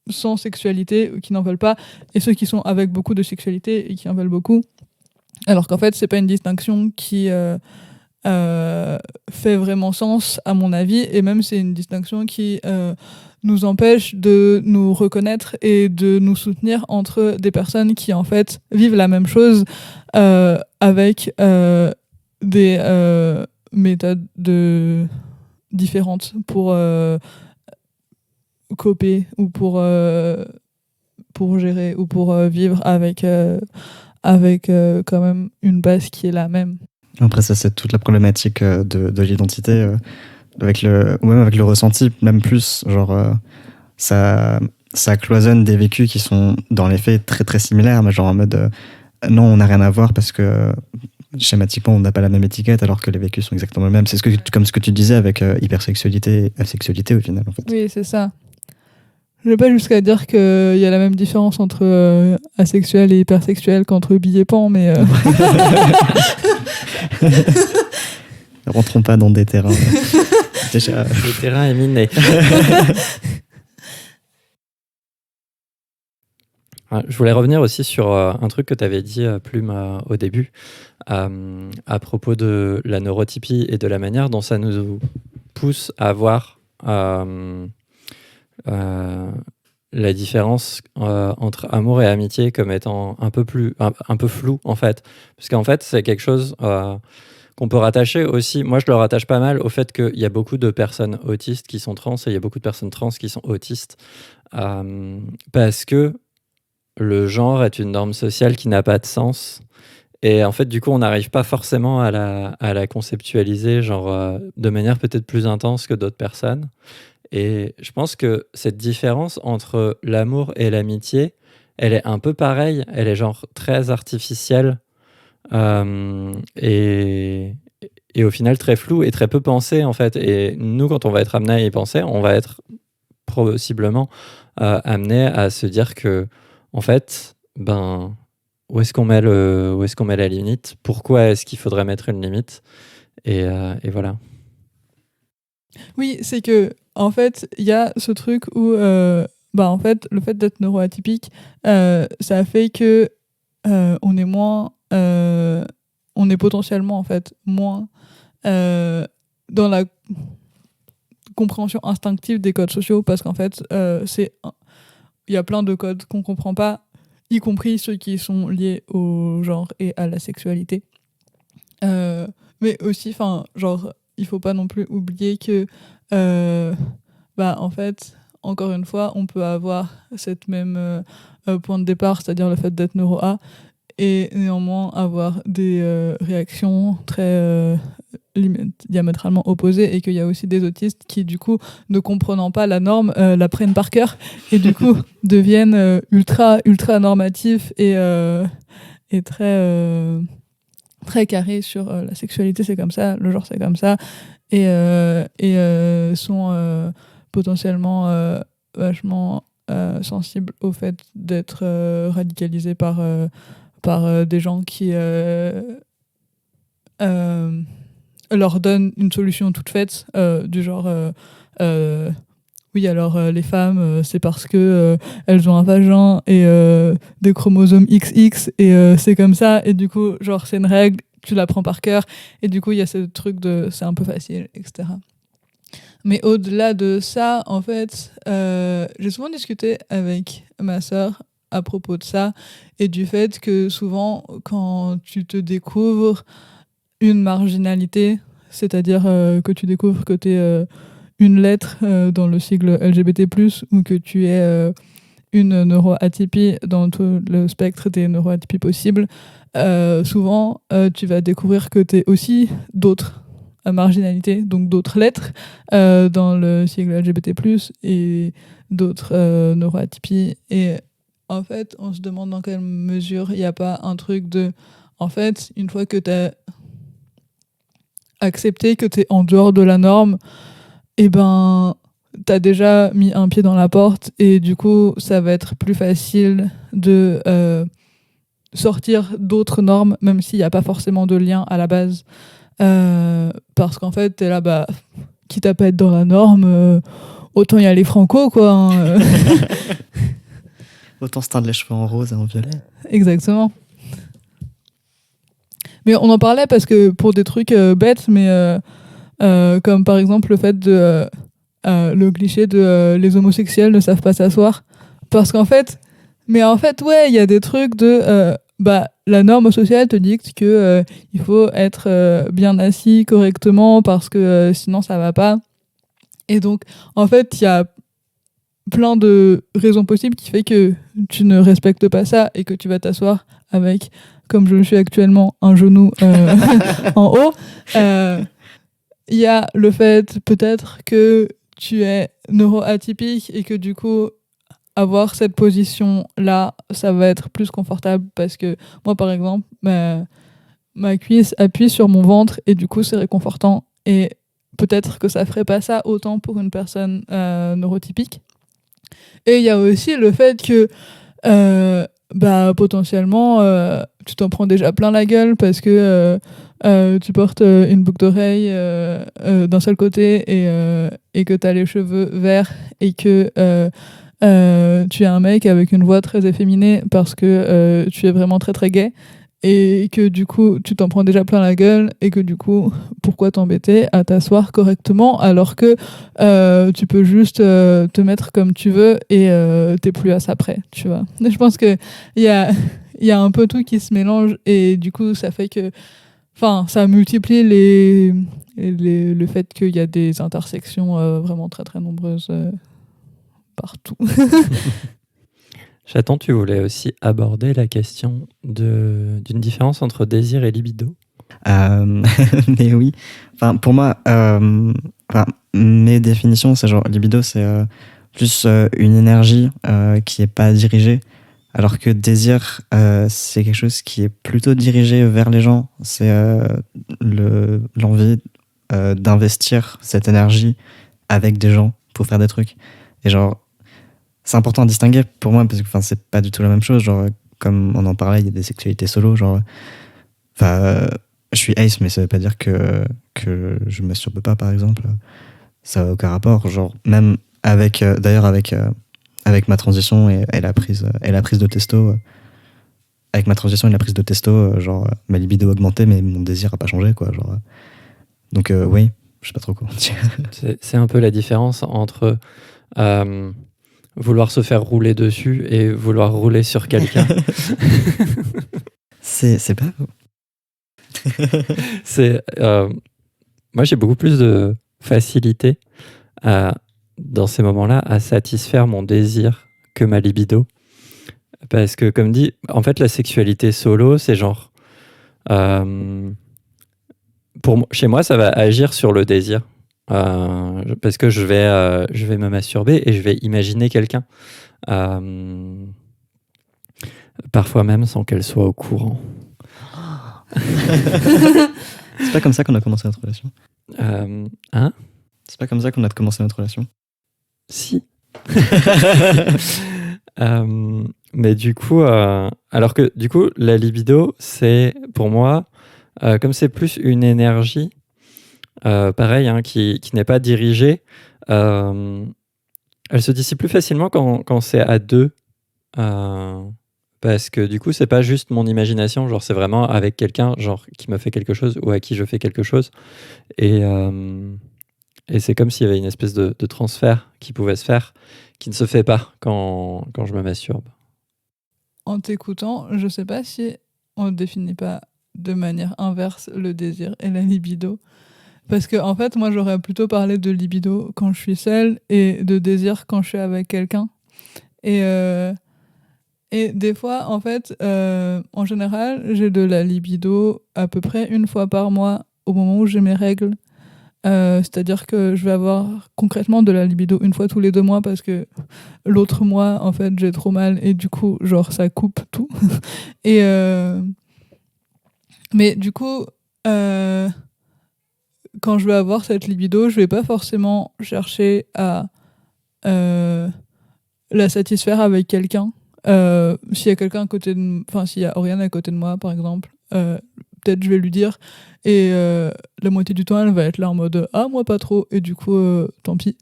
sans sexualité ou qui n'en veulent pas et ceux qui sont avec beaucoup de sexualité et qui en veulent beaucoup, alors qu'en fait c'est pas une distinction qui fait vraiment sens à mon avis, et même c'est une distinction qui nous empêche de nous reconnaître et de nous soutenir entre des personnes qui en fait vivent la même chose avec des méthodes différentes pour coper ou pour gérer ou pour vivre avec quand même une base qui est la même. Après ça, c'est toute la problématique de l'identité ou même avec le ressenti, même plus, genre ça cloisonne des vécus qui sont dans les faits très très similaires, mais genre en mode non, on n'a rien à voir parce que schématiquement on n'a pas la même étiquette alors que les vécus sont exactement les mêmes. C'est comme ce que tu disais avec hypersexualité et asexualité au final en fait. Oui, c'est ça. Je vais pas jusqu'à dire qu'il y a la même différence entre asexuel et hypersexuel qu'entre bi et pan, mais rentrons pas dans des terrains déjà. Le terrain est miné. Je voulais revenir aussi sur un truc que tu avais dit, Plume, au début, à propos de la neurotypie et de la manière dont ça nous pousse à voir la différence entre amour et amitié comme étant un peu flou, en fait. Parce qu'en fait, c'est quelque chose qu'on peut rattacher aussi. Moi, je le rattache pas mal au fait qu'il y a beaucoup de personnes autistes qui sont trans et il y a beaucoup de personnes trans qui sont autistes. Parce que le genre est une norme sociale qui n'a pas de sens. Et en fait, du coup, on n'arrive pas forcément à la conceptualiser genre, de manière peut-être plus intense que d'autres personnes. Et je pense que cette différence entre l'amour et l'amitié, elle est un peu pareille. Elle est genre très artificielle et au final très floue et très peu pensée, en fait. Et nous, quand on va être amené à y penser, on va être possiblement amené à se dire que, en fait, ben, où est-ce qu'on met la limite? Pourquoi est-ce qu'il faudrait mettre une limite? Et voilà. Oui, c'est que en fait, il y a ce truc où en fait, le fait d'être neuroatypique, ça fait que on est moins on est potentiellement en fait moins dans la compréhension instinctive des codes sociaux parce qu'en fait, il y a plein de codes qu'on comprend pas, y compris ceux qui sont liés au genre et à la sexualité. Mais aussi, enfin, genre, il faut pas non plus oublier que, en fait, encore une fois, on peut avoir cette même point de départ, c'est-à-dire le fait d'être neuro-A, et néanmoins avoir des réactions très diamétralement opposées, et qu'il y a aussi des autistes qui, du coup, ne comprenant pas la norme, la prennent par cœur, et du coup, deviennent ultra normatifs et très... très carré sur la sexualité, c'est comme ça, le genre, c'est comme ça, et sont potentiellement vachement sensibles au fait d'être radicalisés par des gens qui leur donnent une solution toute faite, du genre oui, alors les femmes, c'est parce que elles ont un vagin et des chromosomes XX et c'est comme ça, et du coup, genre, c'est une règle, tu la prends par cœur, et du coup, il y a ce truc de c'est un peu facile, etc. Mais au-delà de ça, en fait, j'ai souvent discuté avec ma sœur à propos de ça et du fait que souvent, quand tu te découvres une marginalité, c'est-à-dire que tu découvres que tu es une lettre dans le sigle LGBT+, ou que tu es une neuroatypie dans tout le spectre des neuroatypies possibles, souvent tu vas découvrir que tu es aussi d'autres marginalités, donc d'autres lettres dans le sigle LGBT+, et d'autres neuroatypies. Et en fait, on se demande dans quelle mesure il n'y a pas un truc de... En fait, une fois que tu as accepté que tu es en dehors de la norme, et ben, t'as déjà mis un pied dans la porte, et du coup, ça va être plus facile de sortir d'autres normes, même s'il n'y a pas forcément de lien à la base. Parce qu'en fait, t'es là, quitte à pas être dans la norme, autant y aller franco, quoi. Hein. Autant se teindre les cheveux en rose et en violet. Exactement. Mais on en parlait parce que pour des trucs bêtes, mais comme par exemple le fait de le cliché de les homosexuels ne savent pas s'asseoir, parce qu'en fait, ouais, il y a des trucs de la norme sociale te dicte que il faut être bien assis correctement parce que sinon ça va pas, et donc en fait il y a plein de raisons possibles qui fait que tu ne respectes pas ça et que tu vas t'asseoir avec, comme je le suis actuellement, un genou en haut. Il y a le fait peut-être que tu es neuroatypique et que du coup, avoir cette position-là, ça va être plus confortable, parce que moi, par exemple, ma cuisse appuie sur mon ventre et du coup, c'est réconfortant. Et peut-être que ça ferait pas ça autant pour une personne neurotypique. Et il y a aussi le fait que potentiellement, tu t'en prends déjà plein la gueule parce que tu portes une boucle d'oreille d'un seul côté et que tu as les cheveux verts et que tu es un mec avec une voix très efféminée parce que tu es vraiment très très gay et que du coup tu t'en prends déjà plein la gueule et que du coup pourquoi t'embêter à t'asseoir correctement alors que tu peux juste te mettre comme tu veux et t'es plus à ça près, tu vois. Je pense que il y a un peu tout qui se mélange et du coup ça fait que ça multiplie le fait qu'il y a des intersections vraiment très très nombreuses partout. Chaton, tu voulais aussi aborder la question d'une différence entre désir et libido. Mais oui. Enfin, pour moi, mes définitions, c'est genre libido, c'est plus une énergie qui est pas dirigée, alors que désir, c'est quelque chose qui est plutôt dirigé vers les gens. C'est l'envie d'investir cette énergie avec des gens pour faire des trucs. Et genre, c'est important à distinguer pour moi parce que c'est pas du tout la même chose. Genre, comme on en parlait, il y a des sexualités solo. Genre, je suis ace, mais ça veut pas dire que je me masturbe pas, par exemple. Ça n'a aucun rapport. Genre, même avec, d'ailleurs, avec ma transition et la prise de testo. Avec ma transition et la prise de testo, genre, ma libido a augmenté, mais mon désir a pas changé, quoi. Genre, donc, oui, je sais pas trop comment dire. C'est un peu la différence entre vouloir se faire rouler dessus et vouloir rouler sur quelqu'un. C'est pas faux. Moi, j'ai beaucoup plus de facilité dans ces moments-là à satisfaire mon désir que ma libido. Parce que, comme dit, en fait, la sexualité solo, c'est genre... chez moi, ça va agir sur le désir. Parce que je vais me masturber et je vais imaginer quelqu'un. Parfois même sans qu'elle soit au courant. C'est pas comme ça qu'on a commencé notre relation. Hein ? C'est pas comme ça qu'on a commencé notre relation. Si. Mais du coup, alors que du coup, la libido, c'est pour moi, comme c'est plus une énergie, pareil, hein, qui n'est pas dirigée, elle se dissipe plus facilement quand c'est à deux. Parce que du coup, c'est pas juste mon imagination, genre c'est vraiment avec quelqu'un genre qui me fait quelque chose ou à qui je fais quelque chose. Et c'est comme s'il y avait une espèce de transfert qui pouvait se faire, qui ne se fait pas quand je me masturbe. En t'écoutant, je sais pas si on ne définit pas de manière inverse le désir et la libido. Parce que, en fait, moi, j'aurais plutôt parlé de libido quand je suis seule et de désir quand je suis avec quelqu'un. Et des fois, en fait, en général, j'ai de la libido à peu près une fois par mois au moment où j'ai mes règles. C'est-à-dire que je vais avoir concrètement de la libido une fois tous les 2 mois parce que l'autre mois, en fait, j'ai trop mal et du coup, genre, ça coupe tout. Et mais du coup, quand je vais avoir cette libido, je vais pas forcément chercher à la satisfaire avec quelqu'un. S'il y a quelqu'un à côté de... Enfin, s'il y a Oriane à côté de moi, par exemple, peut-être je vais lui dire et la moitié du temps, elle va être là en mode « Ah, moi, pas trop », et du coup, tant pis.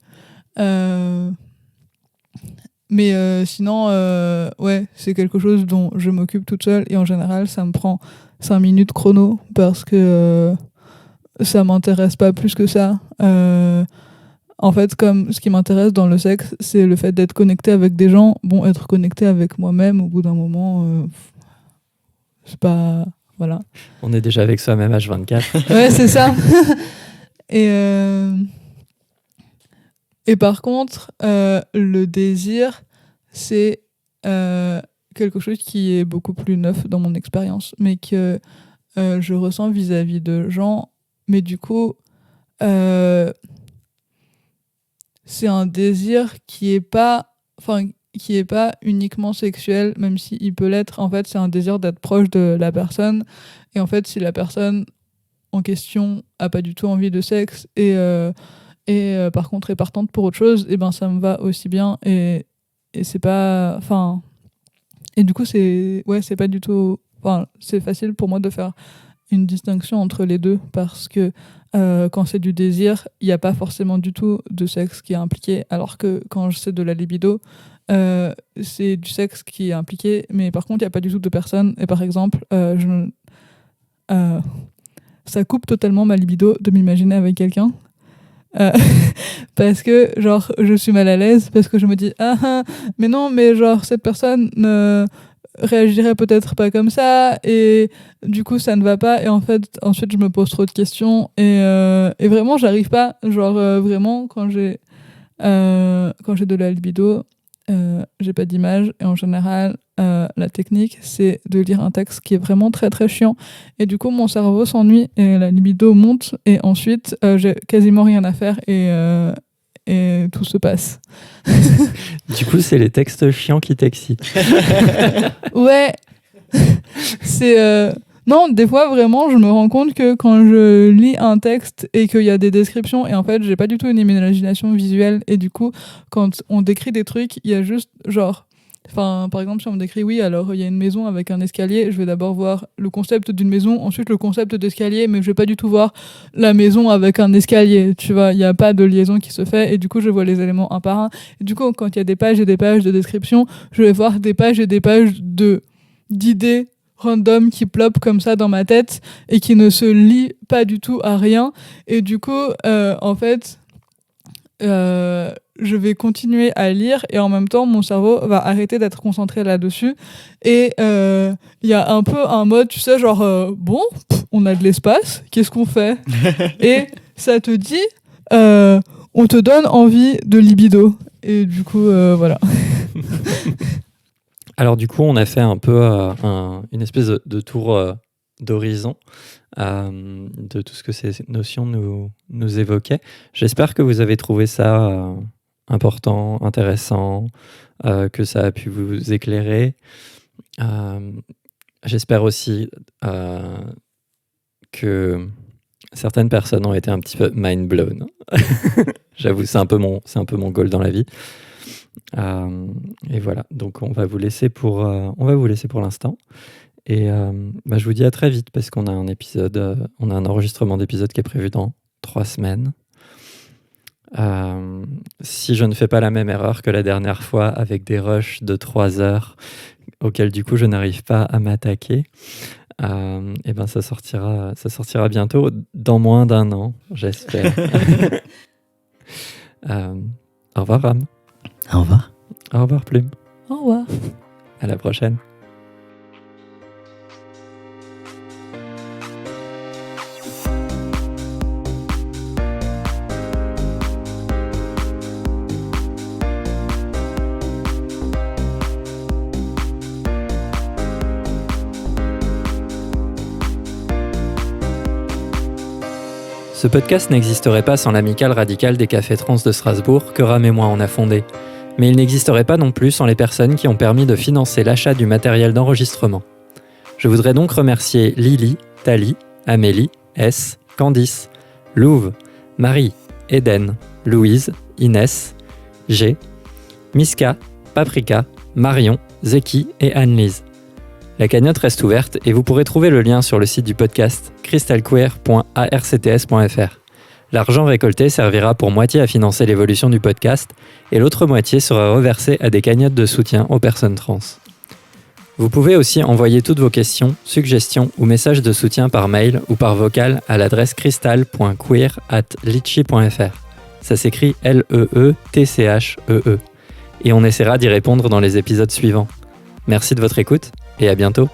Mais sinon, ouais, c'est quelque chose dont je m'occupe toute seule et en général, ça me prend 5 minutes chrono parce que ça m'intéresse pas plus que ça. En fait, comme ce qui m'intéresse dans le sexe, c'est le fait d'être connecté avec des gens. Bon, être connecté avec moi-même, au bout d'un moment, c'est pas... Voilà. On est déjà avec soi-même H24. Ouais, c'est ça. Et par contre, le désir, c'est quelque chose qui est beaucoup plus neuf dans mon expérience, mais que je ressens vis-à-vis de gens. Mais du coup, c'est un désir qui est pas uniquement sexuel, même s'il peut l'être. En fait, c'est un désir d'être proche de la personne. Et en fait, si la personne en question a pas du tout envie de sexe et par contre est partante pour autre chose, et ben ça me va aussi bien. Et c'est pas... Enfin... Et du coup, c'est pas du tout... Enfin, c'est facile pour moi de faire une distinction entre les deux parce que quand c'est du désir, il n'y a pas forcément du tout de sexe qui est impliqué, alors que quand c'est de la libido, c'est du sexe qui est impliqué, mais par contre, il n'y a pas du tout de personne. Et par exemple, ça coupe totalement ma libido de m'imaginer avec quelqu'un. Parce que, genre, je suis mal à l'aise, parce que je me dis, mais non, mais genre, cette personne ne réagirait peut-être pas comme ça, et du coup, ça ne va pas. Et en fait, ensuite, je me pose trop de questions, et vraiment, j'arrive pas. Genre, vraiment, quand j'ai de la libido, j'ai pas d'image, et en général la technique c'est de lire un texte qui est vraiment très très chiant, et du coup mon cerveau s'ennuie et la libido monte, et ensuite j'ai quasiment rien à faire, et tout se passe. Du coup, c'est les textes chiants qui t'excitent. Ouais. C'est non, des fois vraiment je me rends compte que quand je lis un texte et qu'il y a des descriptions, et en fait j'ai pas du tout une imagination visuelle, et du coup quand on décrit des trucs, il y a juste genre, enfin, par exemple, si on me décrit, oui, alors il y a une maison avec un escalier, je vais d'abord voir le concept d'une maison, ensuite le concept d'escalier, mais je vais pas du tout voir la maison avec un escalier, tu vois, il n'y a pas de liaison qui se fait, et du coup, je vois les éléments un par un. Et du coup, quand il y a des pages et des pages de description, je vais voir des pages et des pages d'idées random qui plopent comme ça dans ma tête, et qui ne se lient pas du tout à rien. Et du coup, en fait... je vais continuer à lire, et en même temps mon cerveau va arrêter d'être concentré là-dessus, et il y a un peu un mode, tu sais, genre bon, on a de l'espace, qu'est-ce qu'on fait? Et ça te dit on te donne envie de libido, et du coup voilà. Alors du coup, on a fait un peu une espèce de tour d'horizon de tout ce que ces notions nous évoquaient. J'espère que vous avez trouvé ça important, intéressant, que ça a pu vous éclairer. J'espère aussi que certaines personnes ont été un petit peu mind blown. J'avoue, c'est un peu mon goal dans la vie. Et voilà, donc on va vous laisser pour l'instant. Et je vous dis à très vite, parce qu'on a un enregistrement d'épisode qui est prévu dans 3 semaines. Si je ne fais pas la même erreur que la dernière fois avec des rushs de 3 heures auxquels du coup je n'arrive pas à m'attaquer, et ben ça sortira bientôt, dans moins d'1 an, j'espère. Au revoir Ram. Au revoir. Au revoir Plume. Au revoir. À la prochaine. Ce podcast n'existerait pas sans l'amicale radicale des cafés trans de Strasbourg que Ram et moi on a fondé. Mais il n'existerait pas non plus sans les personnes qui ont permis de financer l'achat du matériel d'enregistrement. Je voudrais donc remercier Lily, Tali, Amélie, S, Candice, Louve, Marie, Eden, Louise, Inès, G, Miska, Paprika, Marion, Zeki et Anne-Lise. La cagnotte reste ouverte et vous pourrez trouver le lien sur le site du podcast crystalqueer.arcts.fr. L'argent récolté servira pour moitié à financer l'évolution du podcast, et l'autre moitié sera reversée à des cagnottes de soutien aux personnes trans. Vous pouvez aussi envoyer toutes vos questions, suggestions ou messages de soutien par mail ou par vocal à l'adresse crystal.queer@litchi.fr. Ça s'écrit LEETCHEE. Et on essaiera d'y répondre dans les épisodes suivants. Merci de votre écoute et à bientôt.